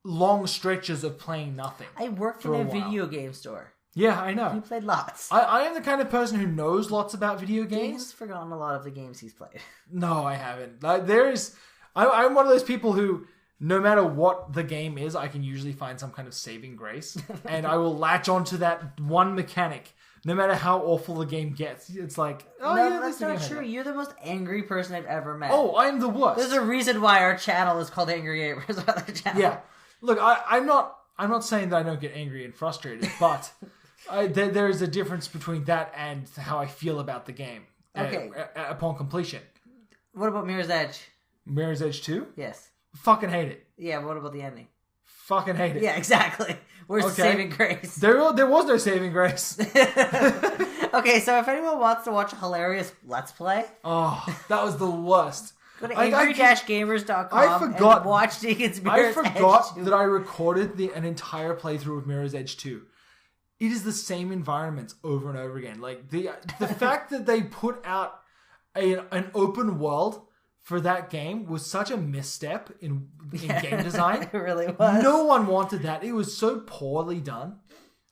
long stretches of playing nothing. I worked in a video game store. Yeah, I know. You played lots. I am the kind of person who knows lots about video games. He's forgotten a lot of the games he's played. No, I haven't. I'm one of those people who, no matter what the game is, I can usually find some kind of saving grace. And I will latch onto that one mechanic no matter how awful the game gets. It's like, oh no, yeah, that's not true. You're the most angry person I've ever met. Oh, I'm the worst. There's a reason why our channel is called Angry Gamers. Other channel. Yeah. Look, I'm not saying that I don't get angry and frustrated, but there is a difference between that and how I feel about the game. Okay. Upon completion. What about Mirror's Edge? Mirror's Edge 2? Yes. Fucking hate it. Yeah, what about the ending? Fucking hate it. Yeah, exactly. Where's the saving grace? There was no saving grace. Okay, so if anyone wants to watch a hilarious Let's Play... Oh, that was the worst. Go to angry-gamers.com and watch Deacon's Mirror's Edge 2. I forgot that I recorded an entire playthrough of Mirror's Edge 2. It is the same environments over and over again. Like, the fact that they put out an open world for that game was such a misstep in game design. It really was. No one wanted that. It was so poorly done.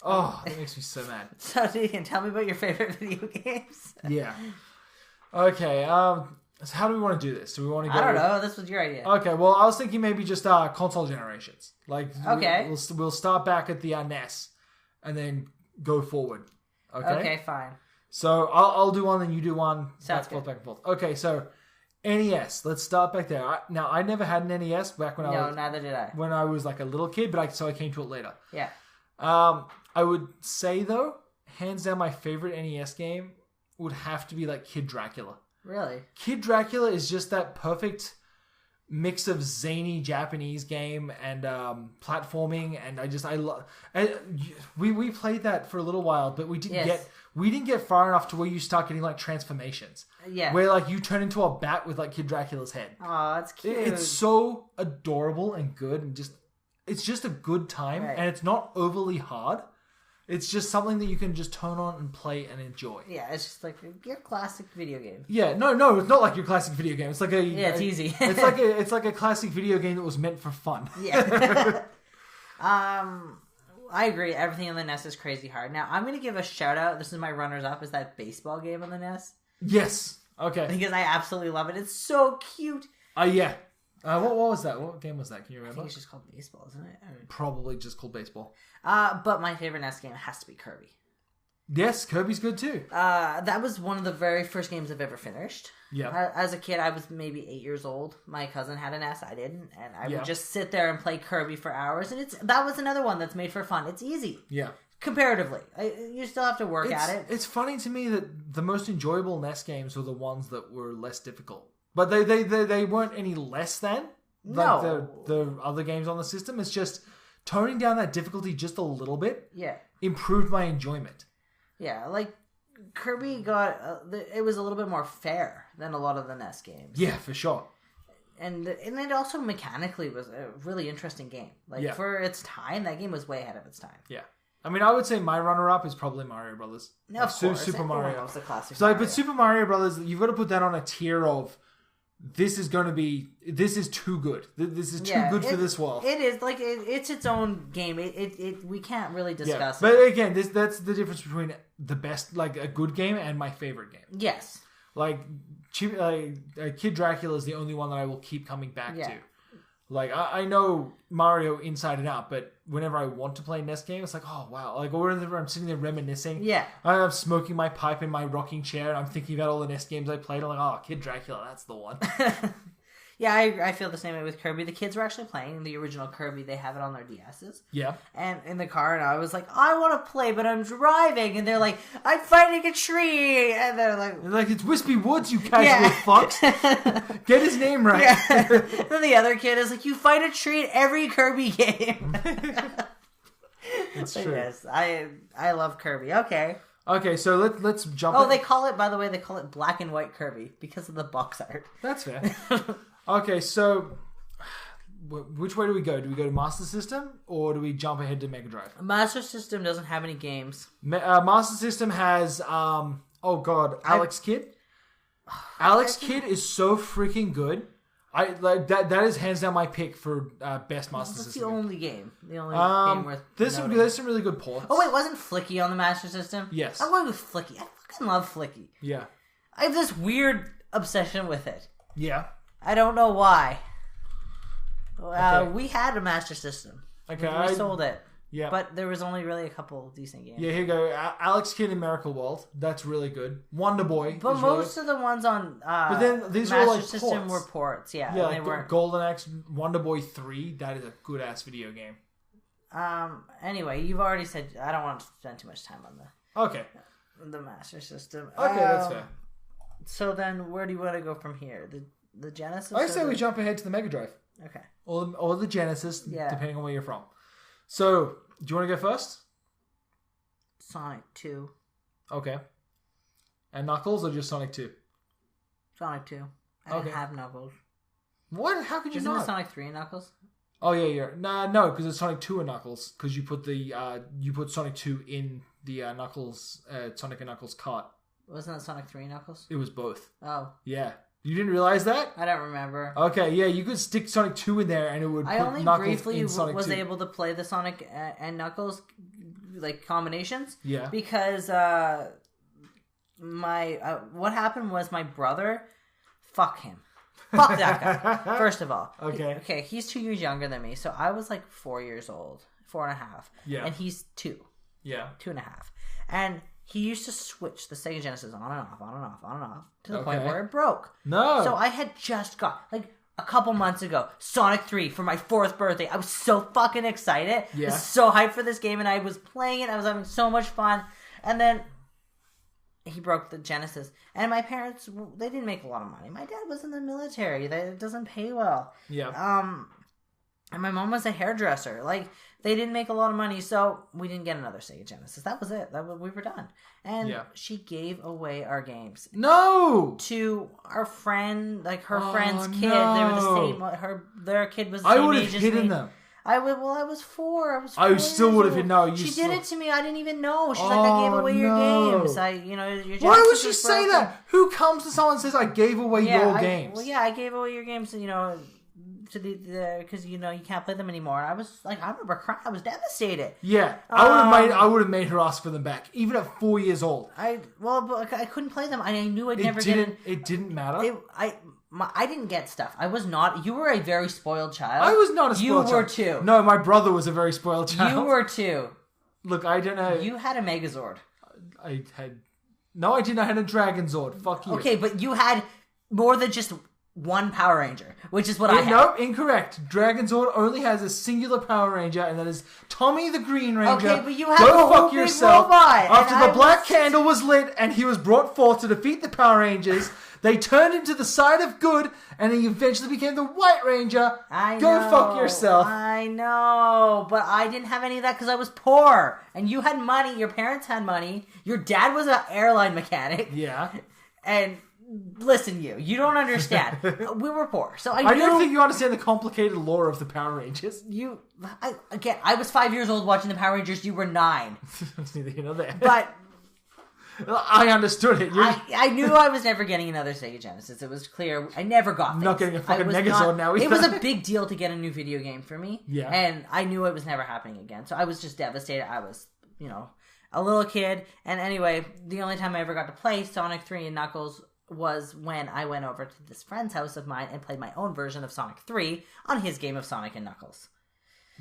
Oh, that makes me so mad. So, Deacon, tell me about your favorite video games. Yeah. Okay, so how do we want to do this? Do we want to go... I don't know. This was your idea. Okay, well, I was thinking maybe just console generations. Like, okay. We'll start back at the NES and then go forward. Okay? Okay, fine. So, I'll do one, then you do one. Sounds good. Back and forth. Okay, so... NES. Let's start back there. Now, I never had an NES back when neither did I. When I was like a little kid, but I came to it later. Yeah. I would say though, hands down, my favorite NES game would have to be like Kid Dracula. Really? Kid Dracula is just that perfect mix of zany Japanese game and platforming, and I love. We played that for a little while, but we didn't get far enough to where you start getting like transformations. Yeah. Where like you turn into a bat with like Kid Dracula's head. Oh, that's cute. It's so adorable and good, and it's just a good time, right. And it's not overly hard. It's just something that you can just turn on and play and enjoy. Yeah, it's just like your classic video game. Yeah, no, it's not like your classic video game. It's like it's easy. it's like a classic video game that was meant for fun. Yeah. I agree. Everything on the NES is crazy hard. Now, I'm going to give a shout out. This is my runners up. Is that baseball game on the NES? Yes. Okay. Because I absolutely love it. It's so cute. Yeah. What was that? What game was that? Can you remember? I think it's just called baseball, isn't it? Probably just called baseball. But my favorite NES game has to be Kirby. Yes, Kirby's good too. That was one of the very first games I've ever finished. Yeah. As a kid, I was maybe 8 years old. My cousin had an NES, I didn't, and I would just sit there and play Kirby for hours. And that was another one that's made for fun. It's easy. Yeah. Comparatively, you still have to work at it. It's funny to me that the most enjoyable NES games were the ones that were less difficult, but they weren't any less than like the other games on the system. It's just toning down that difficulty just a little bit. Yeah. Improved my enjoyment. Yeah, like Kirby got it was a little bit more fair than a lot of the NES games. Yeah, for sure. And it also mechanically was a really interesting game. Like for its time, that game was way ahead of its time. Yeah. I mean, I would say my runner-up is probably Mario Brothers. No, of course. Super Mario. Was the classic so, Mario. But Super Mario Brothers, you've got to put that on a tier of this is too good. This is too good for this world. It is like it's its own game. We can't really discuss. But again, that's the difference between the best, like a good game, and my favorite game. Yes. Like Kid Dracula is the only one that I will keep coming back to. Like, I know Mario inside and out, but whenever I want to play a NES game, it's like, oh, wow. Like, whenever I'm sitting there reminiscing, I'm smoking my pipe in my rocking chair, and I'm thinking about all the NES games I played. I'm like, oh, Kid Dracula, that's the one. Yeah, I feel the same way with Kirby. The kids were actually playing the original Kirby. They have it on their DSs. Yeah. And in the car, and I was like, I want to play, but I'm driving. And they're like, I'm fighting a tree. And they're like, it's Wispy Woods, you casual fucks. Get his name right. Yeah. Then the other kid is like, you fight a tree in every Kirby game. It's true. Yes, I love Kirby. Okay. Okay, so let's jump. Oh, they call it, by the way, black and white Kirby because of the box art. That's fair. Okay, so which way do we go? Do we go to Master System or do we jump ahead to Mega Drive? Master System doesn't have any games. Master System has Alex Kidd. Alex Kidd is so freaking good. I like that. That is hands down my pick for best Master System. That's the only game. The only game worth. There's some really good ports. Oh wait, wasn't Flicky on the Master System? Yes. I'm going with Flicky. I fucking love Flicky. Yeah. I have this weird obsession with it. Yeah. I don't know why. We had a Master System. Okay. We sold it. Yeah. But there was only really a couple decent games. Yeah, here you go. Alex Kidd in Miracle World. That's really good. Wonder Boy. But most of the ones on but then these Master were like System ports. were ports. Yeah, Yeah, and they like weren't. Golden Axe, Wonder Boy 3. That is a good ass video game. Anyway, you've already said I don't want to spend too much time on the Master System. Okay, that's fair. So then, where do you want to go from here? The Genesis? I say we jump ahead to the Mega Drive. Okay. Or the Genesis, Yeah. depending on where you're from. So, do you want to go first? Sonic 2. Okay. And Knuckles or just Sonic 2? Sonic 2. I didn't have Knuckles. What? How could you Isn't not? it Sonic 3 and Knuckles? Oh yeah. No, because it's Sonic 2 and Knuckles. Because you put Sonic 2 in the Knuckles Sonic and Knuckles cart. Wasn't that Sonic 3 and Knuckles? It was both. Oh. Yeah. You didn't realize that? I don't remember. Okay, yeah, you could stick Sonic 2 in there and it would put I only Knuckles briefly in Sonic 2. was able to play the Sonic and Knuckles like combinations. Yeah. Because what happened was my brother, fuck him. Fuck that guy. First of all. Okay. He's 2 years younger than me, so I was like 4 years old. 4.5. Yeah. And he's 2. Yeah. 2.5. And he used to switch the Sega Genesis on and off, to the point where it broke. No. So I had just got, like, a couple months ago, Sonic 3 for my 4th birthday. I was so fucking excited. Yeah. I was so hyped for this game, and I was playing it. I was having so much fun. And then he broke the Genesis. And my parents, they didn't make a lot of money. My dad was in the military. It doesn't pay well. Yeah. And my mom was a hairdresser. Like, they didn't make a lot of money, so we didn't get another Sega Genesis. That was it. We were done. And she gave away our games. No! To our friend, like her friend's kid. No. They were the same. Their kid was the I same would have age as hidden me. them. I was 4. I still would have hidden. No, she did it to me. I didn't even know. She's like, I gave away no. your games. Your Why would Genesis she was say broken. that? Who comes to someone and says, I gave away your games? Well, yeah, I gave away your games, to the because you can't play them anymore. And I was like, I remember crying. I was devastated. Yeah, I would have made her ask for them back, even at 4 years old. But I couldn't play them. I knew I'd never get it. It didn't matter. I didn't get stuff. I was not. You were a very spoiled child. I was not a spoiled child. You were too. No, my brother was a very spoiled child. You were too. Look, I don't know. You had a Megazord. I had. No, I didn't. I had a Dragon Zord. Fuck you. Okay, but you had more than just one Power Ranger, which is what I had. Nope, incorrect. Dragon Zord only has a singular Power Ranger, and that is Tommy the Green Ranger. Okay, but you had Go a fuck whole big yourself. robot, After the black candle was lit and he was brought forth to defeat the Power Rangers, they turned him to the side of good, and he eventually became the White Ranger. Go fuck yourself. I know, but I didn't have any of that because I was poor, and you had money. Your parents had money. Your dad was an airline mechanic. Yeah. And listen, you don't understand. We were poor, so I don't think you understand the complicated lore of the Power Rangers. I was 5 years old watching the Power Rangers. You were 9. Neither here nor there. But I understood it. I knew I was never getting another Sega Genesis. It was clear. I never got things. Not getting a fucking Megazord now either. It was a big deal to get a new video game for me. Yeah. And I knew it was never happening again. So I was just devastated. I was, a little kid. And anyway, the only time I ever got to play Sonic 3 and Knuckles was when I went over to this friend's house of mine and played my own version of Sonic 3 on his game of Sonic and Knuckles.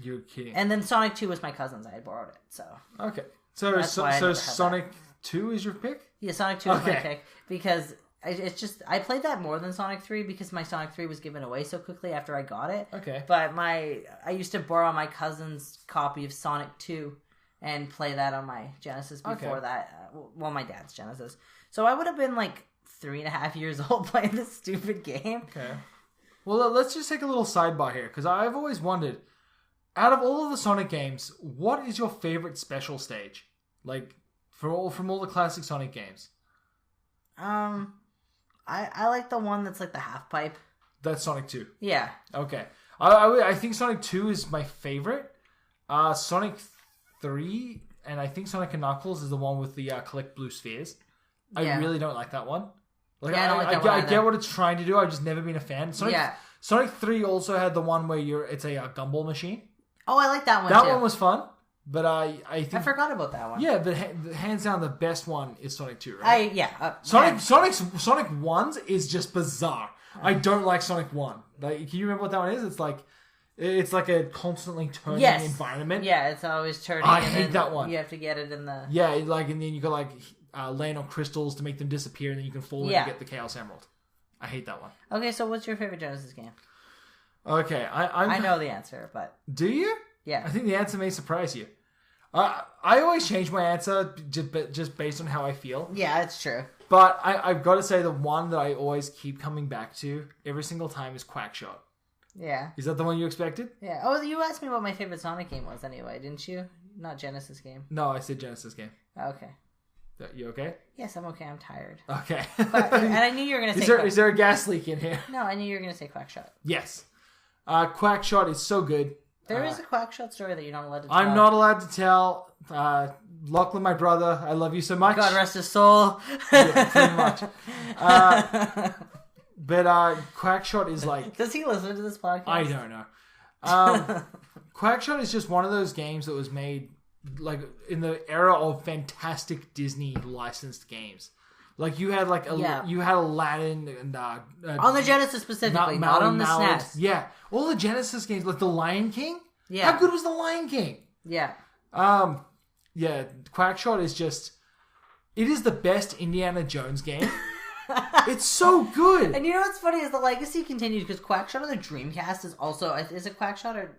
You're kidding. And then Sonic 2 was my cousin's. I had borrowed it, so. Okay. So Sonic 2 is your pick? Yeah, Sonic 2 is my pick because I played that more than Sonic 3 because my Sonic 3 was given away so quickly after I got it. Okay. But I used to borrow my cousin's copy of Sonic 2 and play that on my Genesis before that. Well, my dad's Genesis. So I would have been like 3.5 years old playing this stupid game. Okay. Well, let's just take a little sidebar here because I've always wondered, out of all of the Sonic games, what is your favorite special stage? Like, from all the classic Sonic games. I like the one that's like the half pipe. That's Sonic 2. Yeah. Okay. I think Sonic 2 is my favorite. Sonic 3 and I think Sonic and Knuckles is the one with the collect blue spheres. I really don't like that one. Like, yeah, I don't like that one I get what it's trying to do. I've just never been a fan. Sonic 3 also had the one where it's a gumball machine. Oh, I like that one. That one was fun. But I think I forgot about that one. Yeah, but hands down the best one is Sonic 2, right? Sonic 1's is just bizarre. I don't like Sonic 1. Like, can you remember what that one is? It's like It's like a constantly turning environment. Yeah, it's always turning. I hate that one. You have to get it in the... Yeah, like, and then you got like land on crystals to make them disappear, and then you can fall in and get the Chaos Emerald. I hate that one. Okay, so what's your favorite Genesis game? Okay, I know the answer, but... Do you? Yeah. I think the answer may surprise you. I always change my answer just based on how I feel. Yeah, it's true. But I've got to say the one that I always keep coming back to every single time is Quackshot. Yeah. Is that the one you expected? Yeah. Oh, you asked me what my favorite Sonic game was anyway, didn't you? Not Genesis game. No, I said Genesis game. Okay. You okay? Yes, I'm okay. I'm tired. Okay. And I knew you were going to say... Is there a gas leak in here? No, I knew you were going to say Quackshot. Yes. Quackshot is so good. There is a Quackshot story that you're not allowed to tell. I'm not allowed to tell. Lachlan, my brother, I love you so much. God rest his soul. Yeah, pretty much. But Quackshot is like... Does he listen to this podcast? I don't know. Quackshot is just one of those games that was made like in the era of fantastic Disney licensed games. Like you had you had Aladdin and on the Genesis specifically, not on the SNES. Yeah, all the Genesis games, like the Lion King. Yeah, how good was the Lion King? Yeah. Yeah. Quackshot is just. It is the best Indiana Jones game. It's so good. And you know what's funny is the legacy continues because Quackshot on the Dreamcast is also... Is it Quackshot or...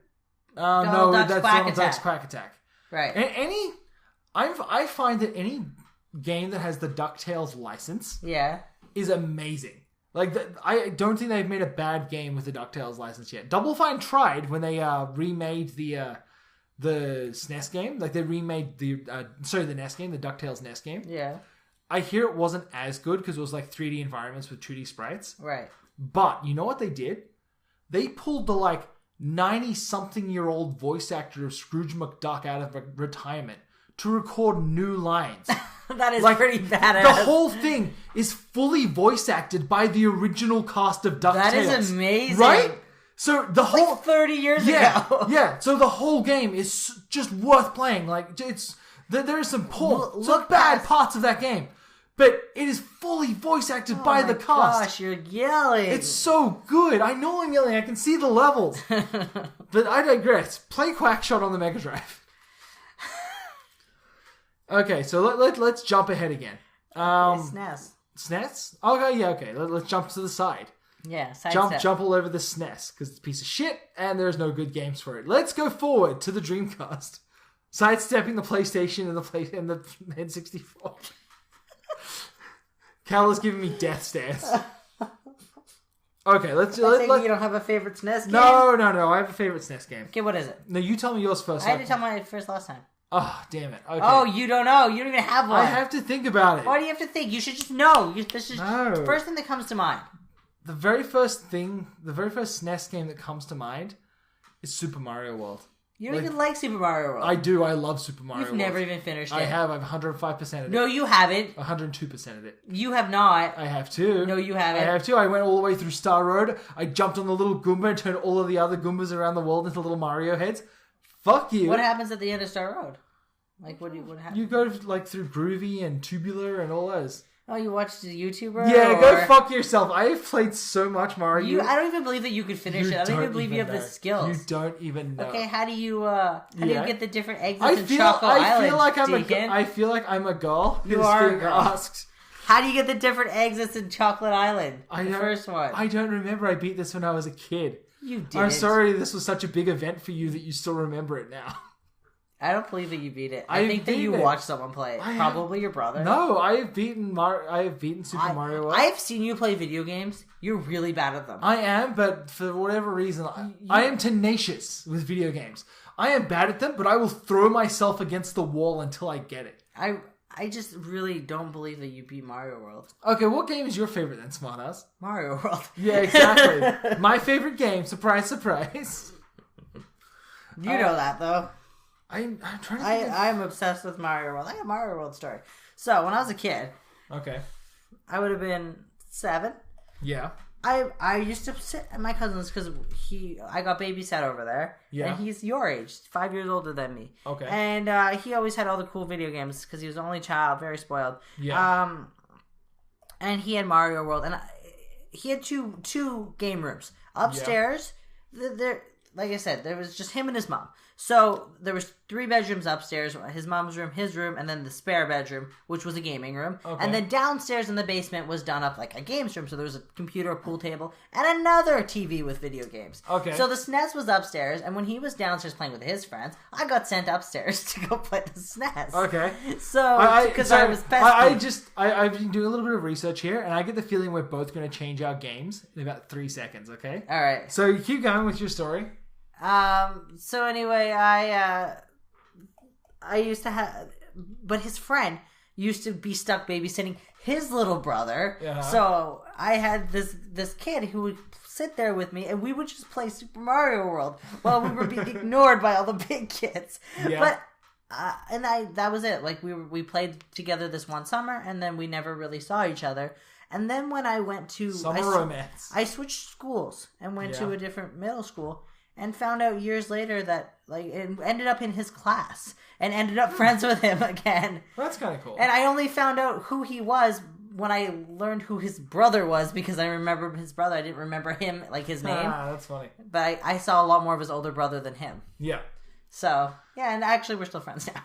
no, that's Donald Duck's Quack Attack. Right. I find that any game that has the DuckTales license is amazing. Like, I don't think they've made a bad game with the DuckTales license yet. Double Fine tried when they remade the SNES game. Like, they remade the NES game, the DuckTales NES game. Yeah. I hear it wasn't as good because it was like 3D environments with 2D sprites. Right. But you know what they did? They pulled the 90-something-year-old voice actor of Scrooge McDuck out of retirement to record new lines. That is pretty badass. The whole thing is fully voice acted by the original cast of DuckTales. That is amazing. Right? So the whole... 30 years ago. Yeah. So the whole game is just worth playing. Like, it's... There are some bad parts of that game. But it is fully voice acted by the cast. Oh gosh, you're yelling. It's so good. I know I'm yelling. I can see the levels. But I digress. Play Quackshot on the Mega Drive. Okay, so let's jump ahead again. SNES. SNES? Okay, yeah, okay. Let's jump to the side. Yeah, side jump all over the SNES because it's a piece of shit and there's no good games for it. Let's go forward to the Dreamcast. Sidestepping the PlayStation and the N64. Cal is giving me death stares. Okay, let's... You don't have a favorite SNES game? No. I have a favorite SNES game. Okay, what is it? No, you tell me yours first. I had to tell mine first last time. Oh, damn it. Okay. Oh, you don't know. You don't even have one. I have to think about it. Why do you have to think? You should just know. This is the first thing that comes to mind. The very first SNES game that comes to mind is Super Mario World. You don't even like Super Mario World. I do. I love Super Mario World. You've never even finished it. I have. I've 105% of it. No, you haven't. 102% of it. You have not. I have too. No, you haven't. I have too. I went all the way through Star Road. I jumped on the little Goomba and turned all of the other Goombas around the world into little Mario heads. Fuck you. What happens at the end of Star Road? Like, what happens? You go through Groovy and Tubular and all those. Oh, you watched the YouTuber? Yeah, go fuck yourself. I have played so much Mario. I don't even believe that you could finish it. I don't even believe you have the skills. You don't even know. Okay, how do you get the different exits in Choco Island? I feel like I'm a girl who's being asked. How do you get the different exits in Chocolate Island? The first one. I don't remember. I beat this when I was a kid. You did. I'm sorry this was such a big event for you that you still remember it now. I don't believe that you beat it. I think that you watched someone play it. Probably your brother. No, I have beaten Super Mario World. I've seen you play video games. You're really bad at them. I am, but for whatever reason, I am tenacious with video games. I am bad at them, but I will throw myself against the wall until I get it. I just really don't believe that you beat Mario World. Okay, what game is your favorite then, Smartass? Mario World. Yeah, exactly. My favorite game. Surprise, surprise. You know that, though. I'm trying to think I'm obsessed with Mario World. I got a Mario World story. So, when I was a kid... Okay. I would have been 7. Yeah. I used to sit at my cousin's because I got babysat over there. Yeah. And he's your age, 5 years older than me. Okay. And he always had all the cool video games because he was the only child, very spoiled. Yeah. And he had Mario World. And he had two game rooms. Upstairs, like I said, there was just him and his mom. So there was 3 bedrooms upstairs, his mom's room, his room, and then the spare bedroom, which was a gaming room. Okay. And then downstairs in the basement was done up like a games room. So there was a computer, a pool table, and another TV with video games. Okay. So the SNES was upstairs, and when he was downstairs playing with his friends, I got sent upstairs to go play the SNES. Okay. So, because I was pesky. I've been doing a little bit of research here, and I get the feeling we're both going to change our games in about 3 seconds, okay? All right. So you keep going with your story. So anyway, I used to have, but his friend used to be stuck babysitting his little brother. Uh-huh. So I had this kid who would sit there with me, and we would just play Super Mario World while we were being ignored by all the big kids. Yeah. But, that was it. Like we played together this one summer, and then we never really saw each other. And then when I went to romance, I switched schools and went to a different middle school. And found out years later that it ended up in his class and ended up friends with him again. That's kind of cool. And I only found out who he was when I learned who his brother was, because I remember his brother. I didn't remember him, like his name. That's funny. But I saw a lot more of his older brother than him. Yeah. So, yeah, and actually we're still friends now.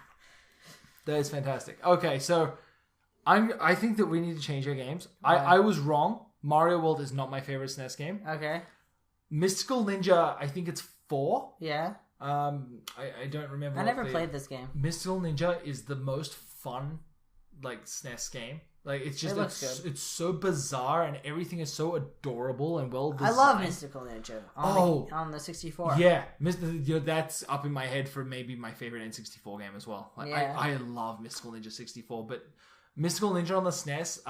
That is fantastic. Okay, so I think that we need to change our games. I was wrong. Mario World is not my favorite SNES game. Okay. Mystical Ninja, I think it's 4. Yeah. I don't remember. I never played this game. Mystical Ninja is the most fun, like, SNES game. Like, it's just it's so bizarre, and everything is so adorable and well designed. I love Mystical Ninja on the 64. Yeah, that's up in my head for maybe my favorite N64 game as well. Like, yeah. I love Mystical Ninja 64, but Mystical Ninja on the SNES,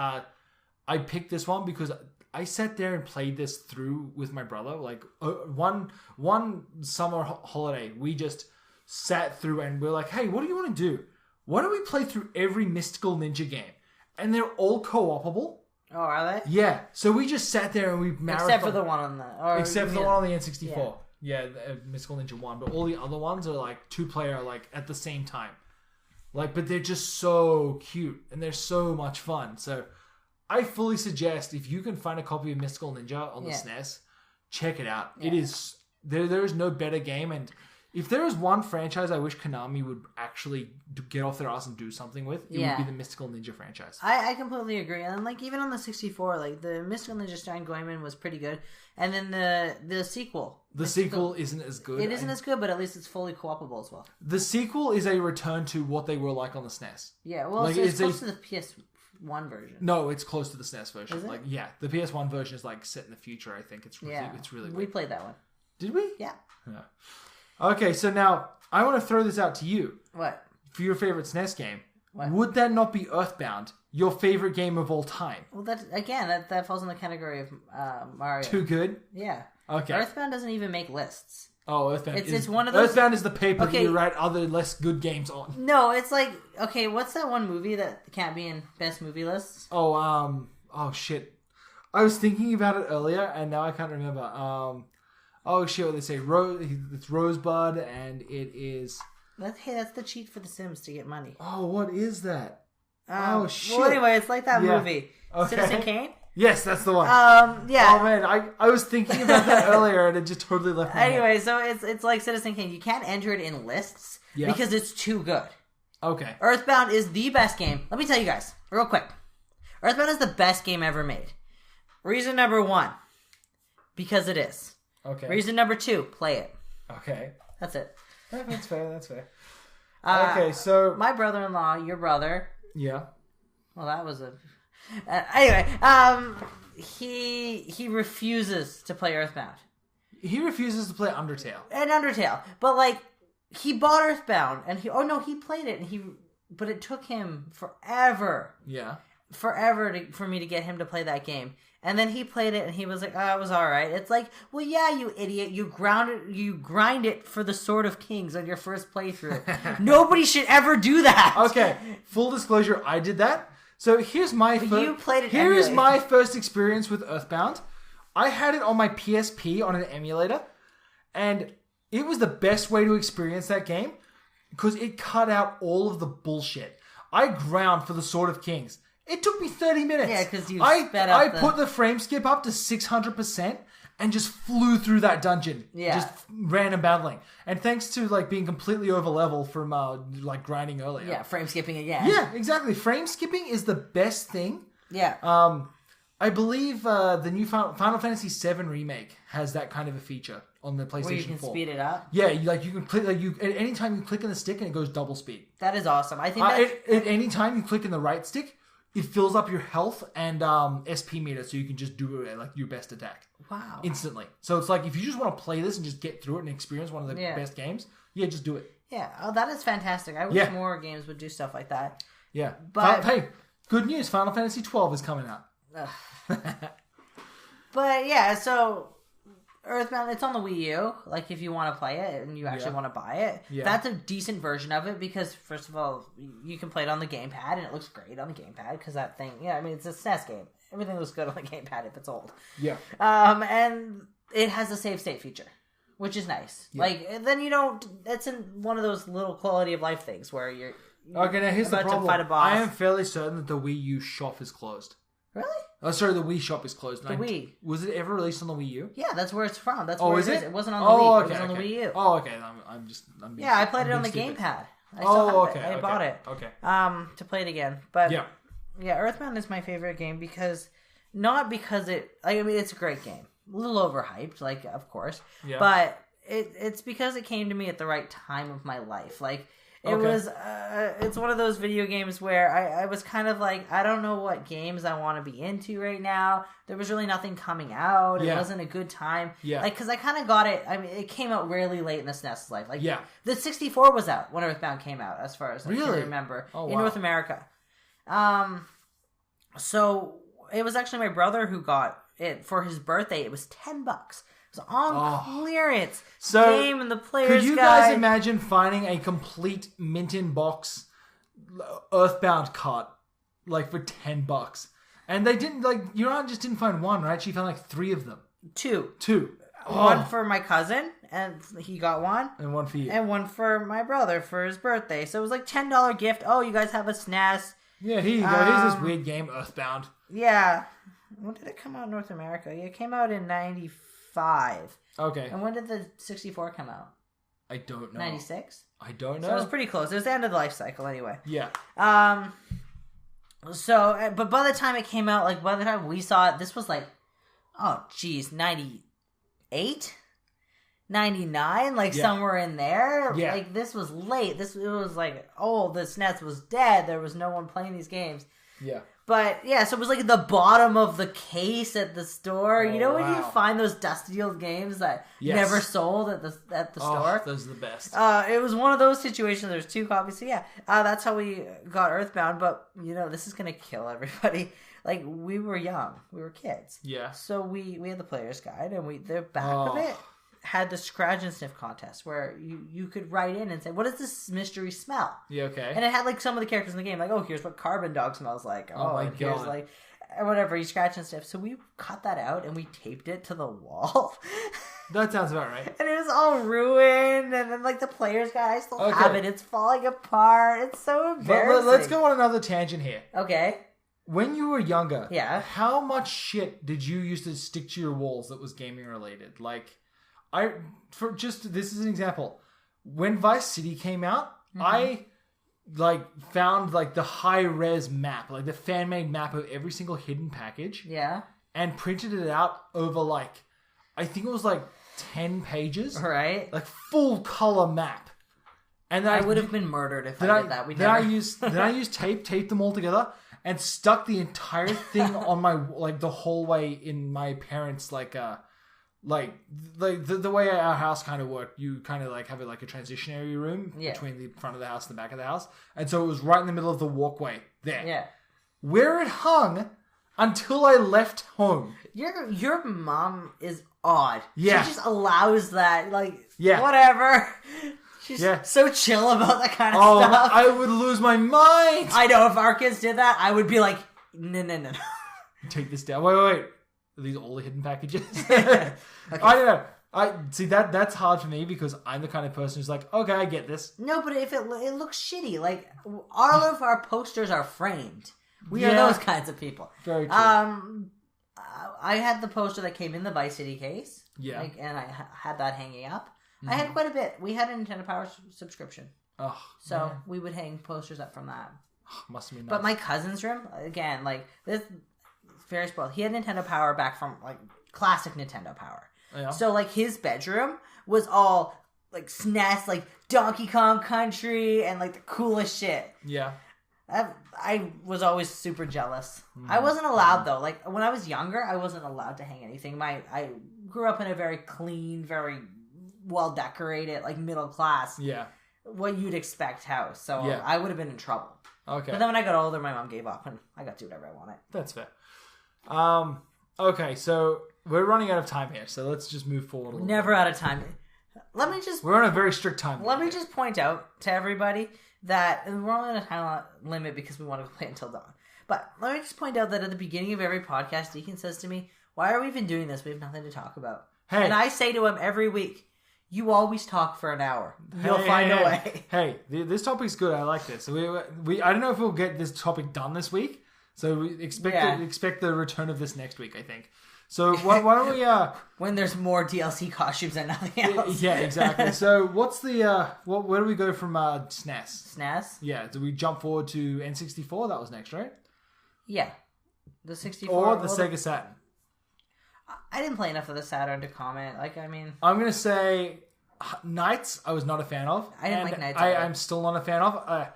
I picked this one because I sat there and played this through with my brother. Like one summer holiday, we just sat through and we're like, hey, what do you want to do? Why don't we play through every Mystical Ninja game? And they're all co-opable. Oh, are they? Yeah. So we just sat there and we marathon. Except for the one on the... Except for the one on the N64. Yeah, Mystical Ninja 1. But all the other ones are like 2-player, like at the same time. Like, but they're just so cute and they're so much fun. So I fully suggest if you can find a copy of Mystical Ninja on the SNES, check it out. Yeah. It is there is no better game, and if there is one franchise I wish Konami would actually get off their ass and do something with, it would be the Mystical Ninja franchise. I completely agree, and like even on the 64, like the Mystical Ninja Stein Goemon was pretty good, and then the sequel. The sequel isn't as good. It isn't as good, but at least it's fully co-opable as well. The sequel is a return to what they were like on the SNES. Yeah, well, like, it's close to the PS1 version. No, it's close to the SNES version. Is it? Like, yeah, the PS1 version is like set in the future. I think it's really good. We played that one. Did we? Yeah. Okay, so now I want to throw this out to you. What? For your favorite SNES game. What? Would that not be Earthbound, your favorite game of all time? Well, that falls in the category of Mario. Too good? Yeah. Okay. Earthbound doesn't even make lists. Oh, Earthbound it's one of those... Earthbound is the paper that you write other less good games on. No, it's like, okay, what's that one movie that can't be in best movie lists? Oh, shit. I was thinking about it earlier, and now I can't remember. Oh, shit, what they say? It's Rosebud, and it is... That's the cheat for The Sims to get money. Oh, what is that? Oh, shit. Well, anyway, it's like that movie. Okay. Citizen Kane? Yes, that's the one. Yeah. Oh, man, I was thinking about that earlier, and it just totally left my head. Anyway, so it's like Citizen Kane. You can't enter it in lists because it's too good. Okay. Earthbound is the best game. Let me tell you guys, real quick. Earthbound is the best game ever made. Reason number 1, because it is. Okay. Reason number 2, play it. Okay. That's it. That's fair. Okay, so... My brother-in-law, your brother... Yeah. Well, that was a... anyway, he refuses to play Earthbound. He refuses to play Undertale. But, like, he bought Earthbound, and he played it, but it took him forever. Yeah. For me to get him to play that game. And then he played it, and he was like, oh, it was alright. It's like, well, yeah, you idiot. You grind it for the Sword of Kings on your first playthrough. Nobody should ever do that. Okay, full disclosure, I did that. So here's my you played it Here is my first experience with Earthbound. I had it on my PSP on an emulator, and it was the best way to experience that game because it cut out all of the bullshit. I ground for the Sword of Kings. It took me 30 minutes. Yeah, because I put the frame skip up to 600%, and just flew through that dungeon. Yeah. Just random battling. And thanks to like being completely over level from like grinding earlier. Yeah, frame skipping again. Yeah, exactly. Frame skipping is the best thing. Yeah. I believe the new Final Fantasy VII Remake has that kind of a feature on the PlayStation 4. Where you can speed it up? Yeah, you can click, at any time you click on the stick and it goes double speed. That is awesome. I think at any time you click in the right stick, it fills up your health and SP meter so you can just do like your best attack. Wow. Instantly. So it's like, if you just want to play this and just get through it and experience one of the best games, just do it. Yeah. Oh, that is fantastic. I wish more games would do stuff like that. Yeah. But hey, good news. Final Fantasy 12 is coming out. But yeah, so Earthbound, it's on the Wii U. Like, if you want to play it and you actually want to buy it, that's a decent version of it because, first of all, you can play it on the gamepad and it looks great on the gamepad because that thing, I mean, it's a SNES game. Everything looks good on the gamepad if it's old. Yeah. And it has a save state feature, which is nice. Yeah. Like, then you don't, it's in one of those little quality of life things where you're okay, now here's the problem. To fight a boss. I am fairly certain that the Wii U shop is closed. Really? Oh, sorry, the Wii shop is closed. The Wii. Was it ever released on the Wii U? Yeah, that's where it's from. That's where is it? It wasn't on the Wii. Okay, it was on the Wii U. Oh, okay. I'm yeah, I played it on the gamepad. I bought it. Okay. To play it again. But yeah, Earthbound is my favorite game because not because it's a great game. A little overhyped, like, of course. Yeah. But it's because it came to me at the right time of my life. Like, it was, it's one of those video games where I was kind of like, I don't know what games I want to be into right now. There was really nothing coming out. It wasn't a good time. Yeah. Like, because I kind of got it, I mean, it came out really late in the SNES life. Like, the 64 was out when Earthbound came out, as far as I can remember. In North America. So, it was actually my brother who got it for his birthday. It was $10. It was on clearance. So, game and the player's could you guys imagine finding a complete mint-in-box Earthbound cart, like, for $10? And they didn't, like, your aunt just didn't find one, right? She found, like, 3 of them. Two. Oh. One for my cousin, and he got one. And one for you. And one for my brother for his birthday. So it was like $10 gift. Oh, you guys have a SNES. Yeah, here you go. Here's this weird game, Earthbound. Yeah. When did it come out in North America? It came out in 95. Okay. And when did the 64 come out? I don't know. 96? I don't know. So it was pretty close. It was the end of the life cycle anyway. Yeah. So, but by the time it came out, like, by the time we saw it, this was like, 98? 99? Like, somewhere in there? Yeah. Like, this was late. It was like, the SNES was dead. There was no one playing these games. Yeah. But, yeah, so it was like the bottom of the case at the store. You know when you find those dusty old games that never sold at the store? Those are the best. It was one of those situations. There's 2 copies. So, yeah, that's how we got Earthbound. But, this is going to kill everybody. Like, we were young. We were kids. Yeah. So, we had the player's guide, and the back of it had the scratch and sniff contest where you could write in and say, what is this mystery smell? Yeah, okay. And it had like some of the characters in the game, like, here's what Carbon Dog smells like. Oh my and God. Here's like, whatever, you scratch and sniff. So we cut that out and we taped it to the wall. That sounds about right. And it was all ruined, and then like the player's guide, I still have it. It's falling apart. It's so embarrassing. Let's go on another tangent here. Okay. When you were younger, how much shit did you used to stick to your walls that was gaming related? Like, this is an example. When Vice City came out, I found like the high res map, like the fan made map of every single hidden package. Yeah. And printed it out over like, I think it was like 10 pages. Right. Like full color map. And I would have been murdered if I did that. I used tape, taped them all together, and stuck the entire thing on my, like, the hallway in my parents' the way our house kind of worked, you kind of like have it like a transitionary room between the front of the house and the back of the house. And so it was right in the middle of the walkway there. Yeah. Where it hung until I left home. Your mom is odd. Yeah. She just allows that, whatever. She's so chill about that kind of stuff. I would lose my mind. I know, if our kids did that, I would be like, no. Take this down. Wait. Are these all the hidden packages? Okay. I don't know. I see that's hard for me because I'm the kind of person who's like, okay, I get this. No, but if it looks shitty, like all of our posters are framed. We are those kinds of people. Very true. I had the poster that came in the Vice City case. Yeah. And I had that hanging up. I had quite a bit. We had a Nintendo Power subscription. Oh, so we would hang posters up from that. Must have been nice. But my cousin's room, again, like, this very spoiled. He had Nintendo Power back from, like, classic Nintendo Power. Yeah. So, like, his bedroom was all, like, SNES, like, Donkey Kong Country, and, like, the coolest shit. Yeah. I was always super jealous. I wasn't allowed, though. Like, when I was younger, I wasn't allowed to hang anything. I grew up in a very clean, very well-decorated, like, middle class. Yeah. What you'd expect house. So Yeah. I would have been in trouble. Okay. But then when I got older, my mom gave up, and I got to do whatever I wanted. That's fair. Okay, so we're running out of time here, so let's just move forward a little Never out of time. We're on a very strict time. Let me just point out to everybody that and we're only on a time limit because we want to play until dawn. But let me just point out that at the beginning of every podcast, Deacon says to me, "Why are we even doing this? We have nothing to talk about." Hey. And I say to him every week, "You always talk for an hour. You'll find a way." Hey, this topic's good. I like this. We I don't know if we'll get this topic done this week, so we expect the return of this next week, I think. So why don't we when there's more DLC costumes and nothing else. Yeah, exactly. So what's the where do we go from SNES? SNES? Yeah, do we jump forward to N64? That was next, right? Yeah. The 64 or the Sega Saturn. I didn't play enough of the Saturn to comment. Like, I mean, I'm gonna say Knights. I was not a fan of. I didn't like Knights. I'm still not a fan of.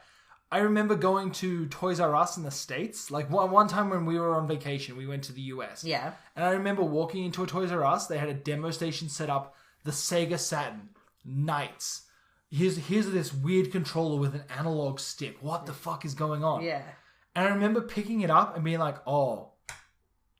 I remember going to Toys R Us in the States. Like one time when we were on vacation, we went to the US. Yeah. And I remember walking into a Toys R Us. They had a demo station set up. The Sega Saturn Knights. Here's this weird controller with an analog stick. What the fuck is going on? Yeah. And I remember picking it up and being like, oh,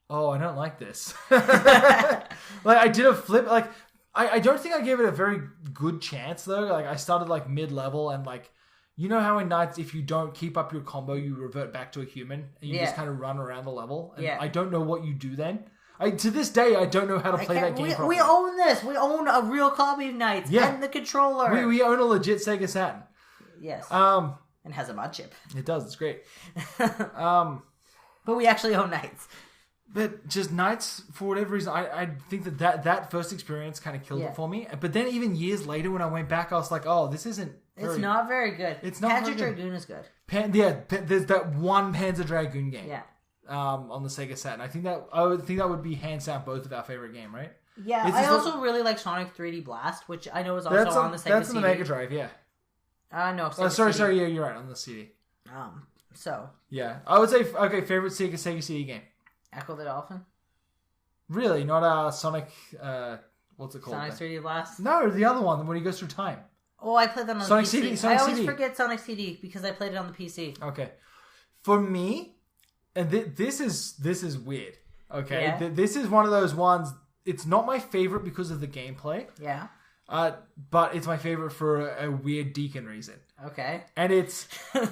I don't like this. Like, I did a flip. Like, I don't think I gave it a very good chance, though. Like, I started, like, mid-level and, like, you know how in Knights, if you don't keep up your combo, you revert back to a human and you just kind of run around the level? And I don't know what you do then. To this day, I don't know how to play that game properly. We own this. We own a real copy of Knights and the controller. We own a legit Sega Saturn. Yes. And has a mod chip. It does. It's great. But we actually own Knights. But just Knights, for whatever reason, I think that first experience kind of killed it for me. But then even years later, when I went back, I was like, oh, this isn't It's not very good. It's not Panzer very good. Dragoon is good. There's that one Panzer Dragoon game. Yeah. On the Sega Saturn. I would think that would be hands down both of our favorite game, right? Yeah, I also really like Sonic 3D Blast, which I know is also on the Sega CD. That's on the Mega Drive, yeah. No, Sega sorry, yeah, you're right, on the CD. So. Yeah. I would say, okay, favorite Sega CD game. Echo the Dolphin? Really? Not Sonic, what's it called? Sonic 3D Blast? No, the other one, when he goes through time. Oh, I played that on the Sonic PC. CD, I always forget Sonic CD because I played it on the PC. Okay. For me, and this is weird, okay? Yeah. This is one of those ones, it's not my favorite because of the gameplay. Yeah. But it's my favorite for a weird Deacon reason. Okay. And it's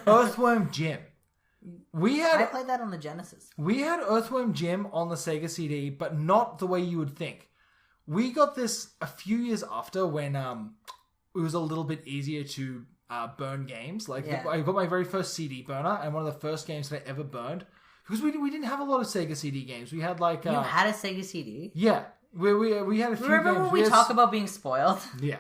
Earthworm Jim. I played that on the Genesis. We had Earthworm Jim on the Sega CD, but not the way you would think. We got this a few years after when it was a little bit easier to burn games. Like I got my very first CD burner, and one of the first games that I ever burned, because we didn't have a lot of Sega CD games. We had like you had a Sega CD. Yeah, we had a few. Remember games. when we talk about being spoiled? Yeah,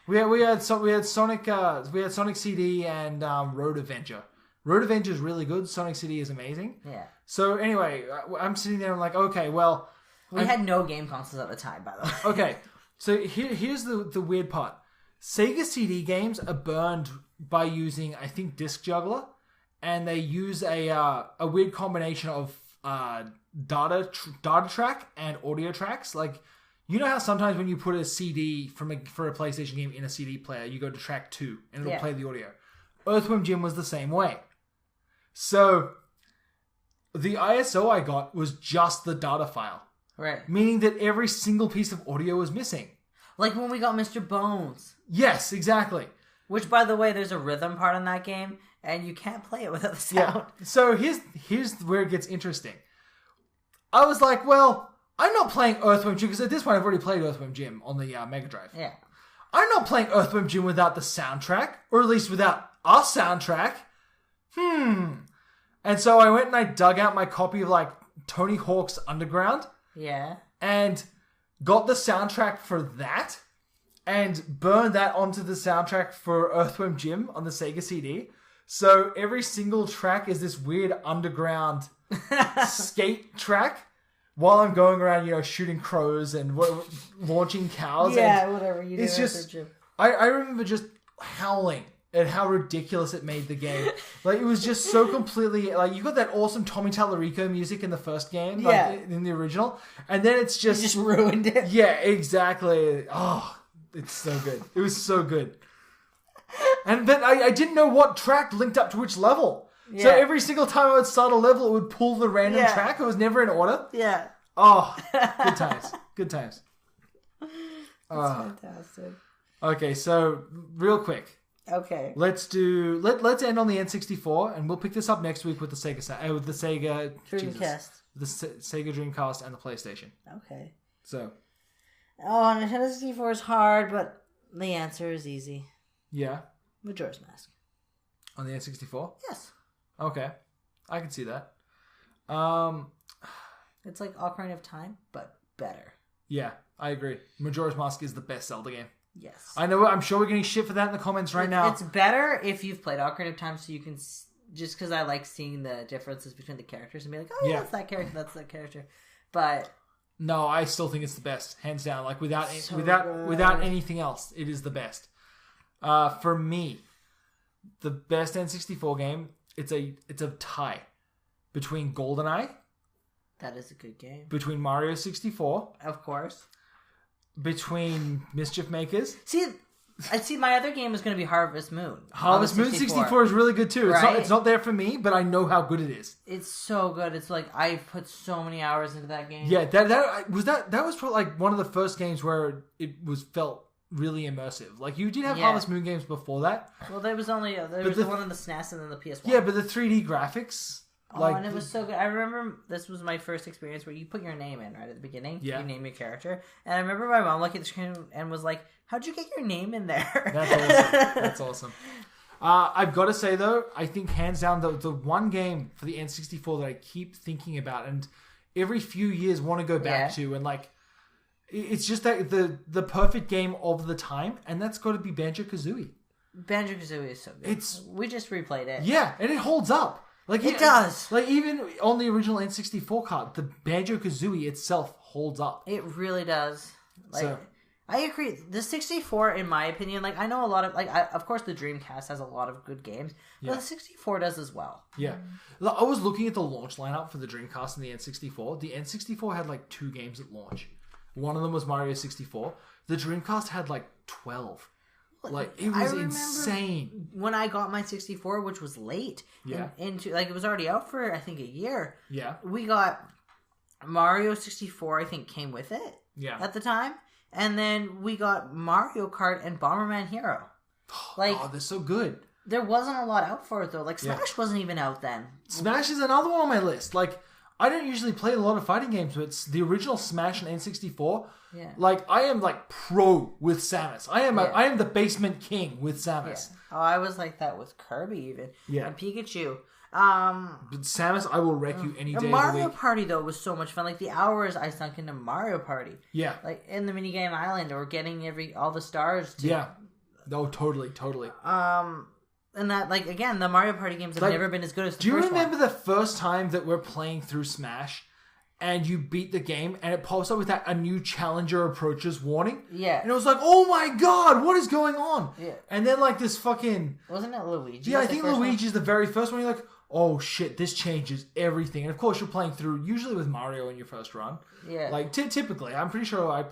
we had Sonic CD and Road Adventure. Road Adventure is really good. Sonic CD is amazing. Yeah. So anyway, I'm sitting there and like, okay, well, we had no game consoles at the time, by the way. Okay, so here's the weird part. Sega CD games are burned by using, I think, Disc Juggler, and they use a weird combination of data track and audio tracks. Like, you know how sometimes when you put a CD for a PlayStation game in a CD player, you go to track 2 and it'll play the audio. Earthworm Jim was the same way. So the ISO I got was just the data file. Right. Meaning that every single piece of audio was missing. Like when we got Mr. Bones. Yes, exactly. Which, by the way, there's a rhythm part in that game, and you can't play it without the sound. Yeah. So here's where it gets interesting. I was like, well, I'm not playing Earthworm Jim, because at this point I've already played Earthworm Jim on the Mega Drive. Yeah. I'm not playing Earthworm Jim without the soundtrack, or at least without our soundtrack. And so I went and I dug out my copy of, like, Tony Hawk's Underground. Yeah. And got the soundtrack for that. And burned that onto the soundtrack for Earthworm Jim on the Sega CD. So every single track is this weird underground skate track while I'm going around, shooting crows and launching cows. Yeah, and whatever you do. It's just, I remember just howling at how ridiculous it made the game. Like, it was just so completely, like, you got that awesome Tommy Tallarico music in the first game, like, in the original. And then it's just... You just ruined it. Yeah, exactly. Oh, it's so good. It was so good. And then I didn't know what track linked up to which level. Yeah. So every single time I would start a level, it would pull the random track. It was never in order. Yeah. Oh, good times. Good times. That's fantastic. Okay, so real quick. Okay. Let's end on the N64, and we'll pick this up next week with the Sega Dreamcast. The Sega Dreamcast and the PlayStation. Okay. So. Oh, Nintendo 64 is hard, but the answer is easy. Yeah. Majora's Mask. On the N64? Yes. Okay. I can see that. It's like Ocarina of Time, but better. Yeah, I agree. Majora's Mask is the best Zelda game. Yes. I know. I'm sure we're getting shit for that in the comments right now. It's better if you've played Ocarina of Time, so you can... Just because I like seeing the differences between the characters and be like, oh yeah, that's that character, that's that character. But... No, I still think it's the best, hands down. Like, without anything else, it is the best. For me, the best N64 game, it's a tie between GoldenEye. That is a good game. Between Mario 64. Of course. Between Mischief Makers. See, my other game is going to be Harvest Moon. Harvest Moon 64 is really good too. Right? It's not there for me, but I know how good it is. It's so good. It's like I've put so many hours into that game. Yeah, that was probably like one of the first games where it felt really immersive. Like, you did have Harvest Moon games before that. Well, there was the one on the SNES and then the PS1. Yeah, but the 3D graphics. And it was so good. I remember this was my first experience where you put your name in right at the beginning. Yeah. You name your character. And I remember my mom looking at the screen and was like, how'd you get your name in there? That's awesome. I've got to say, though, I think hands down the one game for the N64 that I keep thinking about and every few years want to go back to, and like, it's just that the perfect game of the time, and that's got to be Banjo-Kazooie. Banjo-Kazooie is so good. We just replayed it. Yeah, and it holds up. Like, it does. Like, even on the original N64 card, the Banjo-Kazooie itself holds up. It really does. Like, I agree. The 64, in my opinion, like, I know a lot of, like, of course the Dreamcast has a lot of good games, but the 64 does as well. Yeah. I was looking at the launch lineup for the Dreamcast and the N64. The N64 had, like, 2 games at launch. One of them was Mario 64. The Dreamcast had, like, 12. Like, it was insane. When I got my 64, which was late, into like, it was already out for, I think, a year. Yeah. We got Mario 64, I think, came with it. Yeah. At the time. And then we got Mario Kart and Bomberman Hero. Like, oh, they're so good. There wasn't a lot out for it, though. Like, Smash wasn't even out then. Smash is another one on my list. Like, I don't usually play a lot of fighting games, but it's the original Smash and N64. Yeah. Like, I am, like, pro with Samus. I am the basement king with Samus. Yeah. Oh, I was like that with Kirby, even. Yeah. And Pikachu. But Samus, I will wreck you any day of the week. Mario Party, though, was so much fun. Like, the hours I sunk into Mario Party. Yeah. Like, in the minigame island, or getting all the stars. Yeah. No, totally. And that, like, again, the Mario Party games have never been as good as the first one. Do you remember the first time that we're playing through Smash and you beat the game and it pops up with that a new challenger approaches warning? Yeah. And it was like, oh my god, what is going on? Yeah. And then, like, this fucking... Wasn't it Luigi? Yeah, I think Luigi's the very first one. You're like, oh shit, this changes everything. And of course, you're playing through, usually with Mario in your first run. Yeah. Like, typically, I'm pretty sure I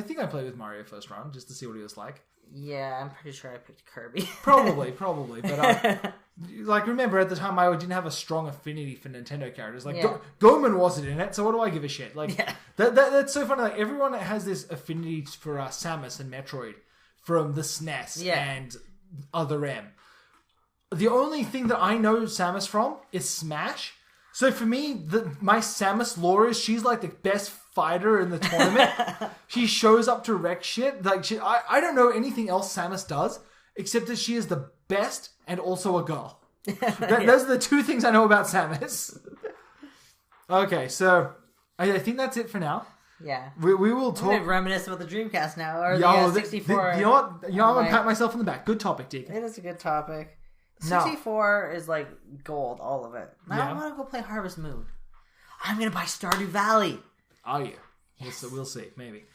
think I played with Mario first run just to see what he was like. Yeah, I'm pretty sure I picked Kirby. Probably. But, like, remember, at the time, I didn't have a strong affinity for Nintendo characters. Like, Goemon wasn't in it, so what do I give a shit? Like, that's so funny. Like, everyone has this affinity for Samus and Metroid from the SNES and Other M. The only thing that I know Samus from is Smash. So for me, my Samus lore is she's like the best fighter in the tournament. She shows up to wreck shit. Like, I don't know anything else Samus does except that she is the best and also a girl. Those are the two things I know about Samus. Okay, so I think that's it for now. Yeah. We will talk. I'm gonna reminisce about the Dreamcast now, or Yo, the 64. you know what? I'm gonna pat myself on the back. Good topic, Deacon. It is a good topic. The 64 is like gold, all of it. Now I want to go play Harvest Moon. I'm gonna buy Stardew Valley. Oh yeah. We'll see, maybe.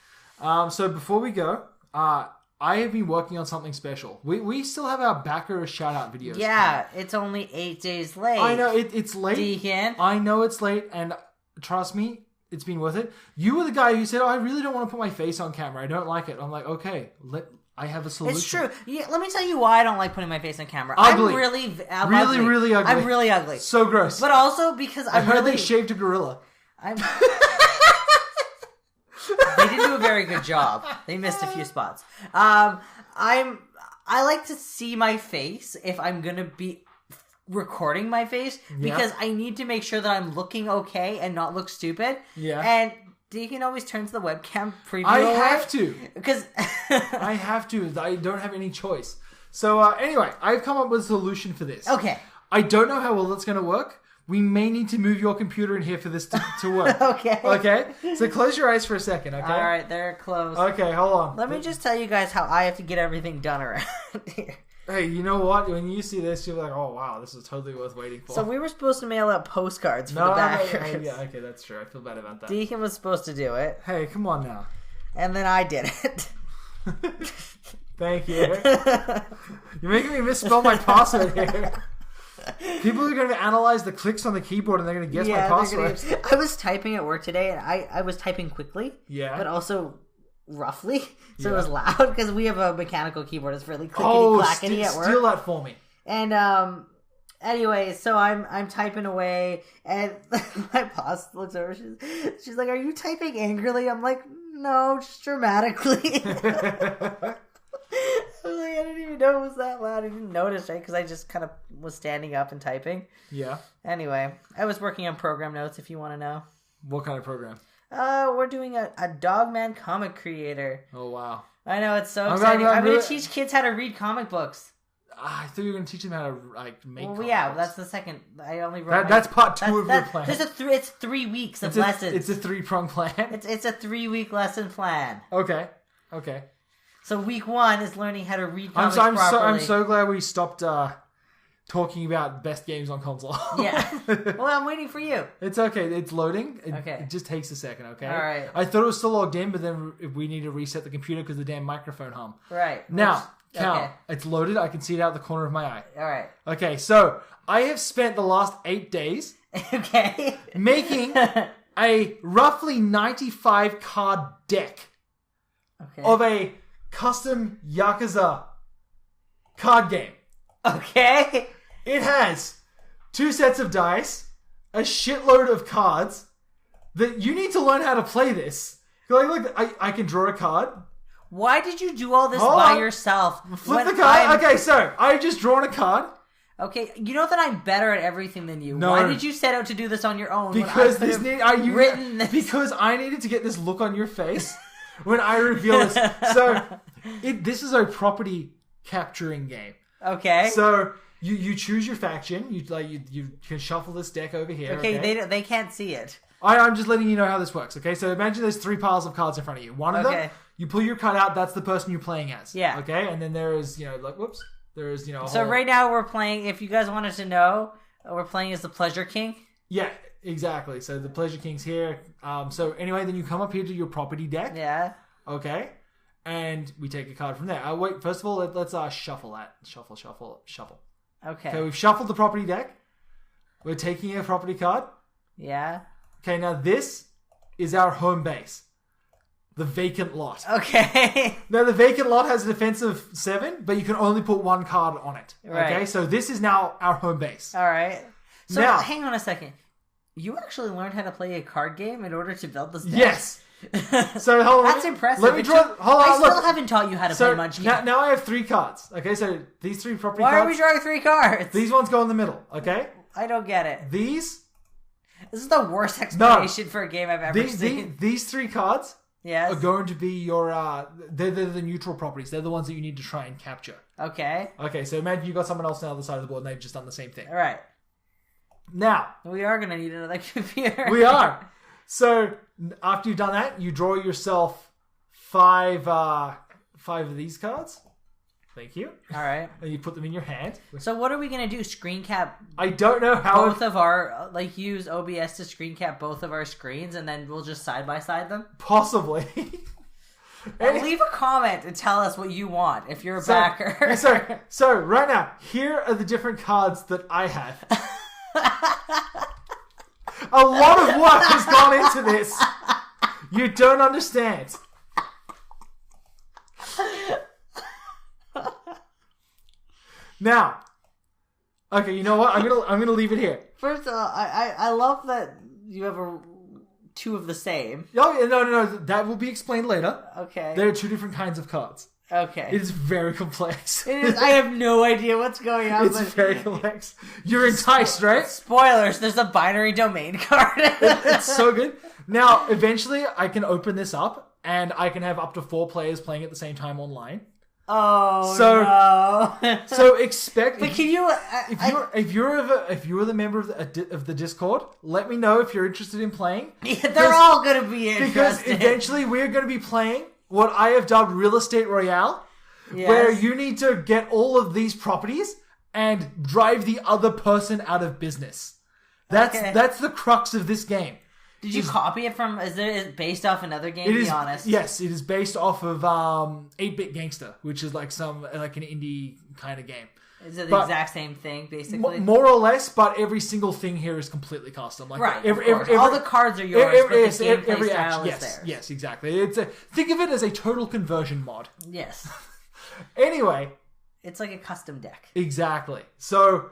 So before we go, I have been working on something special. We still have our backer shout out videos. Yeah, it's only 8 days late. I know it's late. Deacon. I know it's late, and trust me, it's been worth it. You were the guy who said, "Oh, I really don't want to put my face on camera. I don't like it." I'm like, okay, I have a solution. It's true. Yeah, let me tell you why I don't like putting my face on camera. Ugly. I'm really ugly. I'm really ugly. So gross. But also because I heard they shaved a gorilla. They didn't do a very good job. They missed a few spots. I like to see my face if I'm gonna be recording my face because I need to make sure that I'm looking okay and not look stupid. Yeah. And Deacon always turns the webcam preview I away have to. because I have to. I don't have any choice. So anyway, I've come up with a solution for this. Okay. I don't know how well it's going to work. We may need to move your computer in here for this to work. Okay. Okay? So close your eyes for a second, okay? Alright, they're closed. Okay, hold on. Let me just tell you guys how I have to get everything done around here. Hey, you know what? When you see this, you're like, oh, wow, this is totally worth waiting for. So we were supposed to mail out postcards for the backers. Yeah, okay, that's true. I feel bad about that. Deacon was supposed to do it. Hey, come on now. And then I did it. Thank you. You're making me misspell my password here. People are going to analyze the clicks on the keyboard and they're going to guess my password. I was typing at work today and I was typing quickly. Yeah. But also roughly. So it was loud because we have a mechanical keyboard. It's really clickety-clackety at work. Steal that for me. And anyway, so I'm typing away and my boss looks over. She's like, "Are you typing angrily?" I'm like, "No, just dramatically." I didn't even know it was that loud. I didn't notice, right? Because I just kind of was standing up and typing. Yeah. Anyway, I was working on program notes, if you want to know. What kind of program? We're doing a Dogman comic creator. Oh, wow. I know, it's so exciting. I'm going to teach kids how to read comic books. I thought you were going to teach them how to make comic yeah, books. that's the second. I only wrote that's part two of your plan. It's 3 weeks of lessons. It's a 3-prong plan? It's a 3-week lesson plan. Okay. So week 1 is learning how to read comics properly. I'm so glad we stopped talking about best games on console. Yeah. Well, I'm waiting for you. It's okay. It's loading. Okay. It just takes a second, okay? All right. I thought it was still logged in, but then we need to reset the computer because the damn microphone hum. Right. Now, count. Okay. It's loaded. I can see it out the corner of my eye. All right. Okay, so I have spent the last 8 days making a roughly 95 card deck of a custom Yakuza card game. Okay. It has 2 sets of dice, a shitload of cards that you need to learn how to play this. Like, look, I can draw a card. Why did you do all this by yourself? Flip the card. Okay, so I've just drawn a card. Okay, you know that I'm better at everything than you. No. Why did you set out to do this on your own? Because because I needed to get this look on your face when I reveal this. So this is a property capturing game. Okay. So you choose your faction. You can shuffle this deck over here. Okay. They can't see it. I'm just letting you know how this works. Okay. So imagine there's 3 piles of cards in front of you. One of them, you pull your card out. That's the person you're playing as. Yeah. Okay. And then there is there is So right now we're playing. If you guys wanted to know, we're playing as the Pleasure King. Yeah. Exactly. So the Pleasure King's here. So anyway, then you come up here to your property deck. Yeah. Okay. And we take a card from there. Wait, first of all, let's shuffle that. Shuffle. Okay, we've shuffled the property deck. We're taking a property card. Yeah. Okay, now this is our home base. The vacant lot. Okay. Now the vacant lot has a defensive 7, but you can only put 1 card on it. Right. Okay, so this is now our home base. All right. So now, hang on a second. You actually learned how to play a card game in order to build this deck? Yes. So hold on. That's impressive. Let me draw. Hold on. I still haven't taught you how to play Munchkin. Now I have 3 cards. Okay, so these 3 property cards. Why are we drawing 3 cards? These ones go in the middle. Okay. I don't get it. This is the worst explanation for a game I've ever seen. These 3 cards are going to be your. They're the neutral properties. They're the ones that you need to try and capture. Okay. Okay. So imagine you got someone else on the other side of the board and they've just done the same thing. All right. Now, We are going to need another computer. we are. So, after you've done that, you draw yourself 5 of these cards. Thank you. All right. And you put them in your hand. So what are we going to do? Screen cap I don't know how... both of our... Like, use OBS to screen cap both of our screens, and then we'll just side-by-side them? Possibly. Leave a comment and tell us what you want if you're a backer. So, right now, here are the different cards that I have. A lot of work has gone into this. You don't understand. Now, okay, you know what? I'm gonna leave it here. First of all, I love that you have two of the same. Oh, no, that will be explained later. Okay. There are 2 different kinds of cards. Okay. It is very complex. It is. I have no idea what's going on. It's very complex. You're enticed, right? Spoilers, there's a binary domain card. It's so good. Now, eventually, I can open this up, and I can have up to 4 players playing at the same time online. Oh, no. So expect... But can you... If you're the member of the Discord, let me know if you're interested in playing. Yeah, they're all going to be interested. Because eventually we're going to be playing what I have dubbed Real Estate Royale, where you need to get all of these properties and drive the other person out of business. That's the crux of this game. Did you copy it from... Is it based off another game, to be honest? Yes, it is based off of 8-Bit Gangster, which is like an indie kind of game. Is it the exact same thing, basically? More or less, but every single thing here is completely custom. Like right, all the cards are yours, but the gameplay style is theirs. Yes, exactly. Think of it as a total conversion mod. Yes. Anyway. It's like a custom deck. Exactly. So...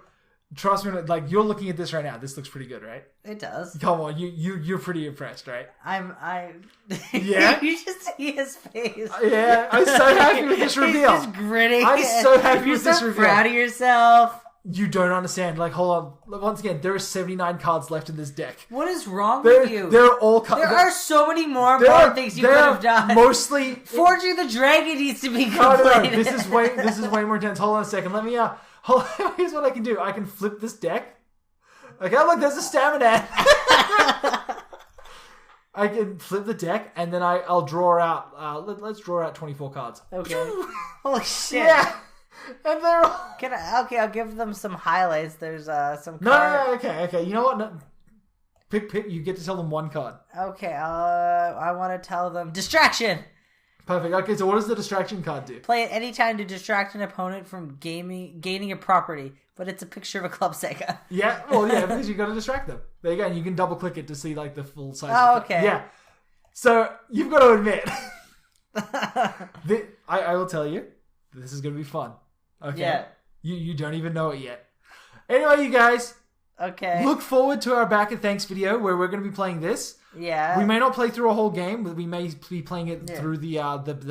Trust me, like, you're looking at this right now. This looks pretty good, right? It does. Come on, you're pretty impressed, right? Yeah? You should see his face. Yeah, I'm so happy with this reveal. He's just grinning. I'm so happy with this reveal. You're so proud of yourself. You don't understand. Like, hold on. Once again, there are 79 cards left in this deck. What is wrong with you? There are so many more important things you could have done. Mostly... Forging the Dragon needs to be completed. No. This is way more intense. Hold on a second. Let me... Here's what I can do. I can flip this deck. Okay, look, there's a stamina. I can flip the deck, and then I'll draw out... let's draw out 24 cards. Okay. Holy shit. Yeah. And they're all... Okay, I'll give them some highlights. There's some cards. No, okay. You know what? No. Pick. You get to tell them one card. Okay, I want to tell them... Distraction! Perfect. Okay, so what does the distraction card do? Play it anytime to distract an opponent from gaining a property, but it's a picture of a Club Sega. Yeah, because you got to distract them. There you go, and you can double click it to see like the full size. Oh, okay. Yeah. So you've got to admit, I will tell you, this is going to be fun. Okay. Yeah. You don't even know it yet. Anyway, you guys. Okay. Look forward to our Back and Thanks video where we're going to be playing this. Yeah. We may not play through a whole game, but we may be playing it through the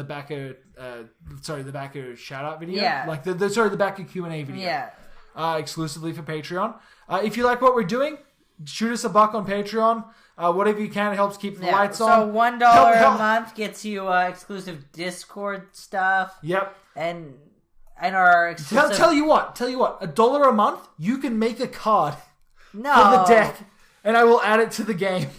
backer the backer shout out video. Yeah. Like the backer Q&A video. Yeah. Exclusively for Patreon. If you like what we're doing, shoot us $1 on Patreon. Whatever you can, it helps keep the lights on. So $1 a month gets you exclusive Discord stuff. Yep. And our exclusive... Tell you what, $1 a month, you can make a card for the deck, and I will add it to the game.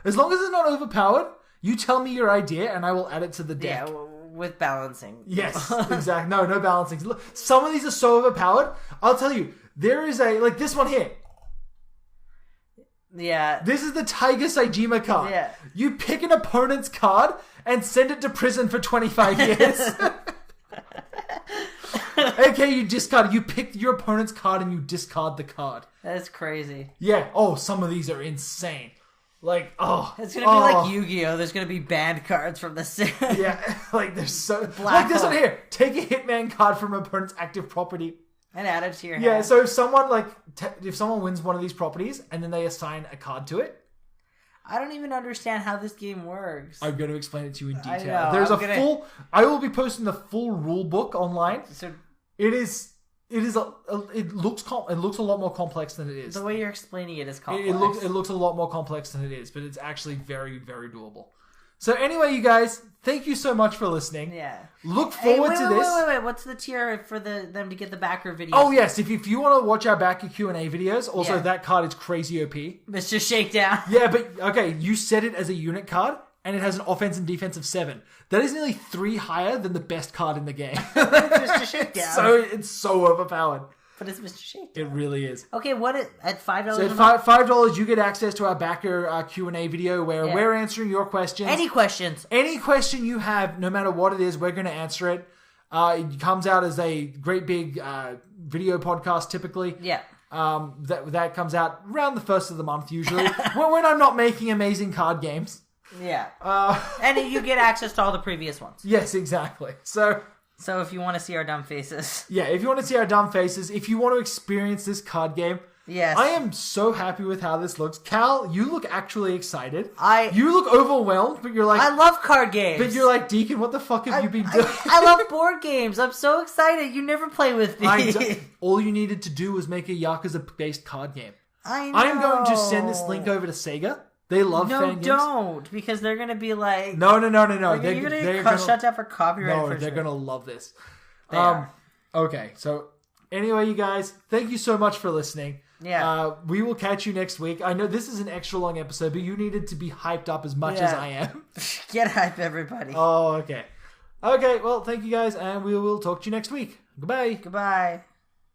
As long as it's not overpowered, you tell me your idea, and I will add it to the deck. Yeah, with balancing. Yes, exactly. No balancing. Look, some of these are so overpowered. I'll tell you, there is like this one here. Yeah. This is the Tiger Saejima card. Yeah. You pick an opponent's card and send it to prison for 25 years. Okay, you discard. You pick your opponent's card and you discard the card. That's crazy. Yeah. Oh, some of these are insane. Like, it's gonna be like Yu-Gi-Oh! There's gonna be banned cards from the set. Yeah, like there's so like this one here. Take a Hitman card from an opponent's active property and add it to your hand. Yeah. So if someone if someone wins one of these properties and then they assign a card to it. I don't even understand how this game works. I'm going to explain it to you in detail. I know, There's I will be posting the full rule book online. So it looks a lot more complex than it is. The way you're explaining it is complex. It looks a lot more complex than it is, but it's actually very, very doable. So anyway, you guys, thank you so much for listening. Yeah. Look forward to this. Wait. What's the tier for them to get the backer videos? Oh, yes. If you want to watch our backer Q&A videos, also Yeah. that card is crazy OP. Mr. Shakedown. Yeah, but, okay, you set it as a unit card, and it has an offense and defense of 7. That is nearly 3 higher than the best card in the game. Mr. Shakedown. It's so overpowered. But it's Mr. Shakedown. It really is. Okay, at $5 So a at month? $5, you get access to our backer Q&A video where we're answering your questions. Any questions? Any question you have, no matter what it is, we're going to answer it. It comes out as a great big video podcast typically. Yeah. That comes out around the first of the month usually. when I'm not making amazing card games. Yeah. And you get access to all the previous ones. Yes, exactly. So if you want to see our dumb faces. Yeah, if you want to see our dumb faces, if you want to experience this card game, yes. I am so happy with how this looks. Cal, you look actually excited. You look overwhelmed, but you're like... I love card games. But you're like, Deacon, what the fuck have you been doing? I love board games. I'm so excited. You never play with me. All you needed to do was make a Yakuza-based card game. I know. I'm going to send this link over to Sega. They love fan games. No, don't. Because they're going to be like... No. You're going to get shut down for copyright infringement. They're going to love this. They are. Okay, so anyway, you guys, thank you so much for listening. Yeah. We will catch you next week. I know this is an extra long episode, but you needed to be hyped up as much as I am. Get hype, everybody. Oh, okay. Okay, well, thank you guys, and we will talk to you next week. Goodbye. Goodbye.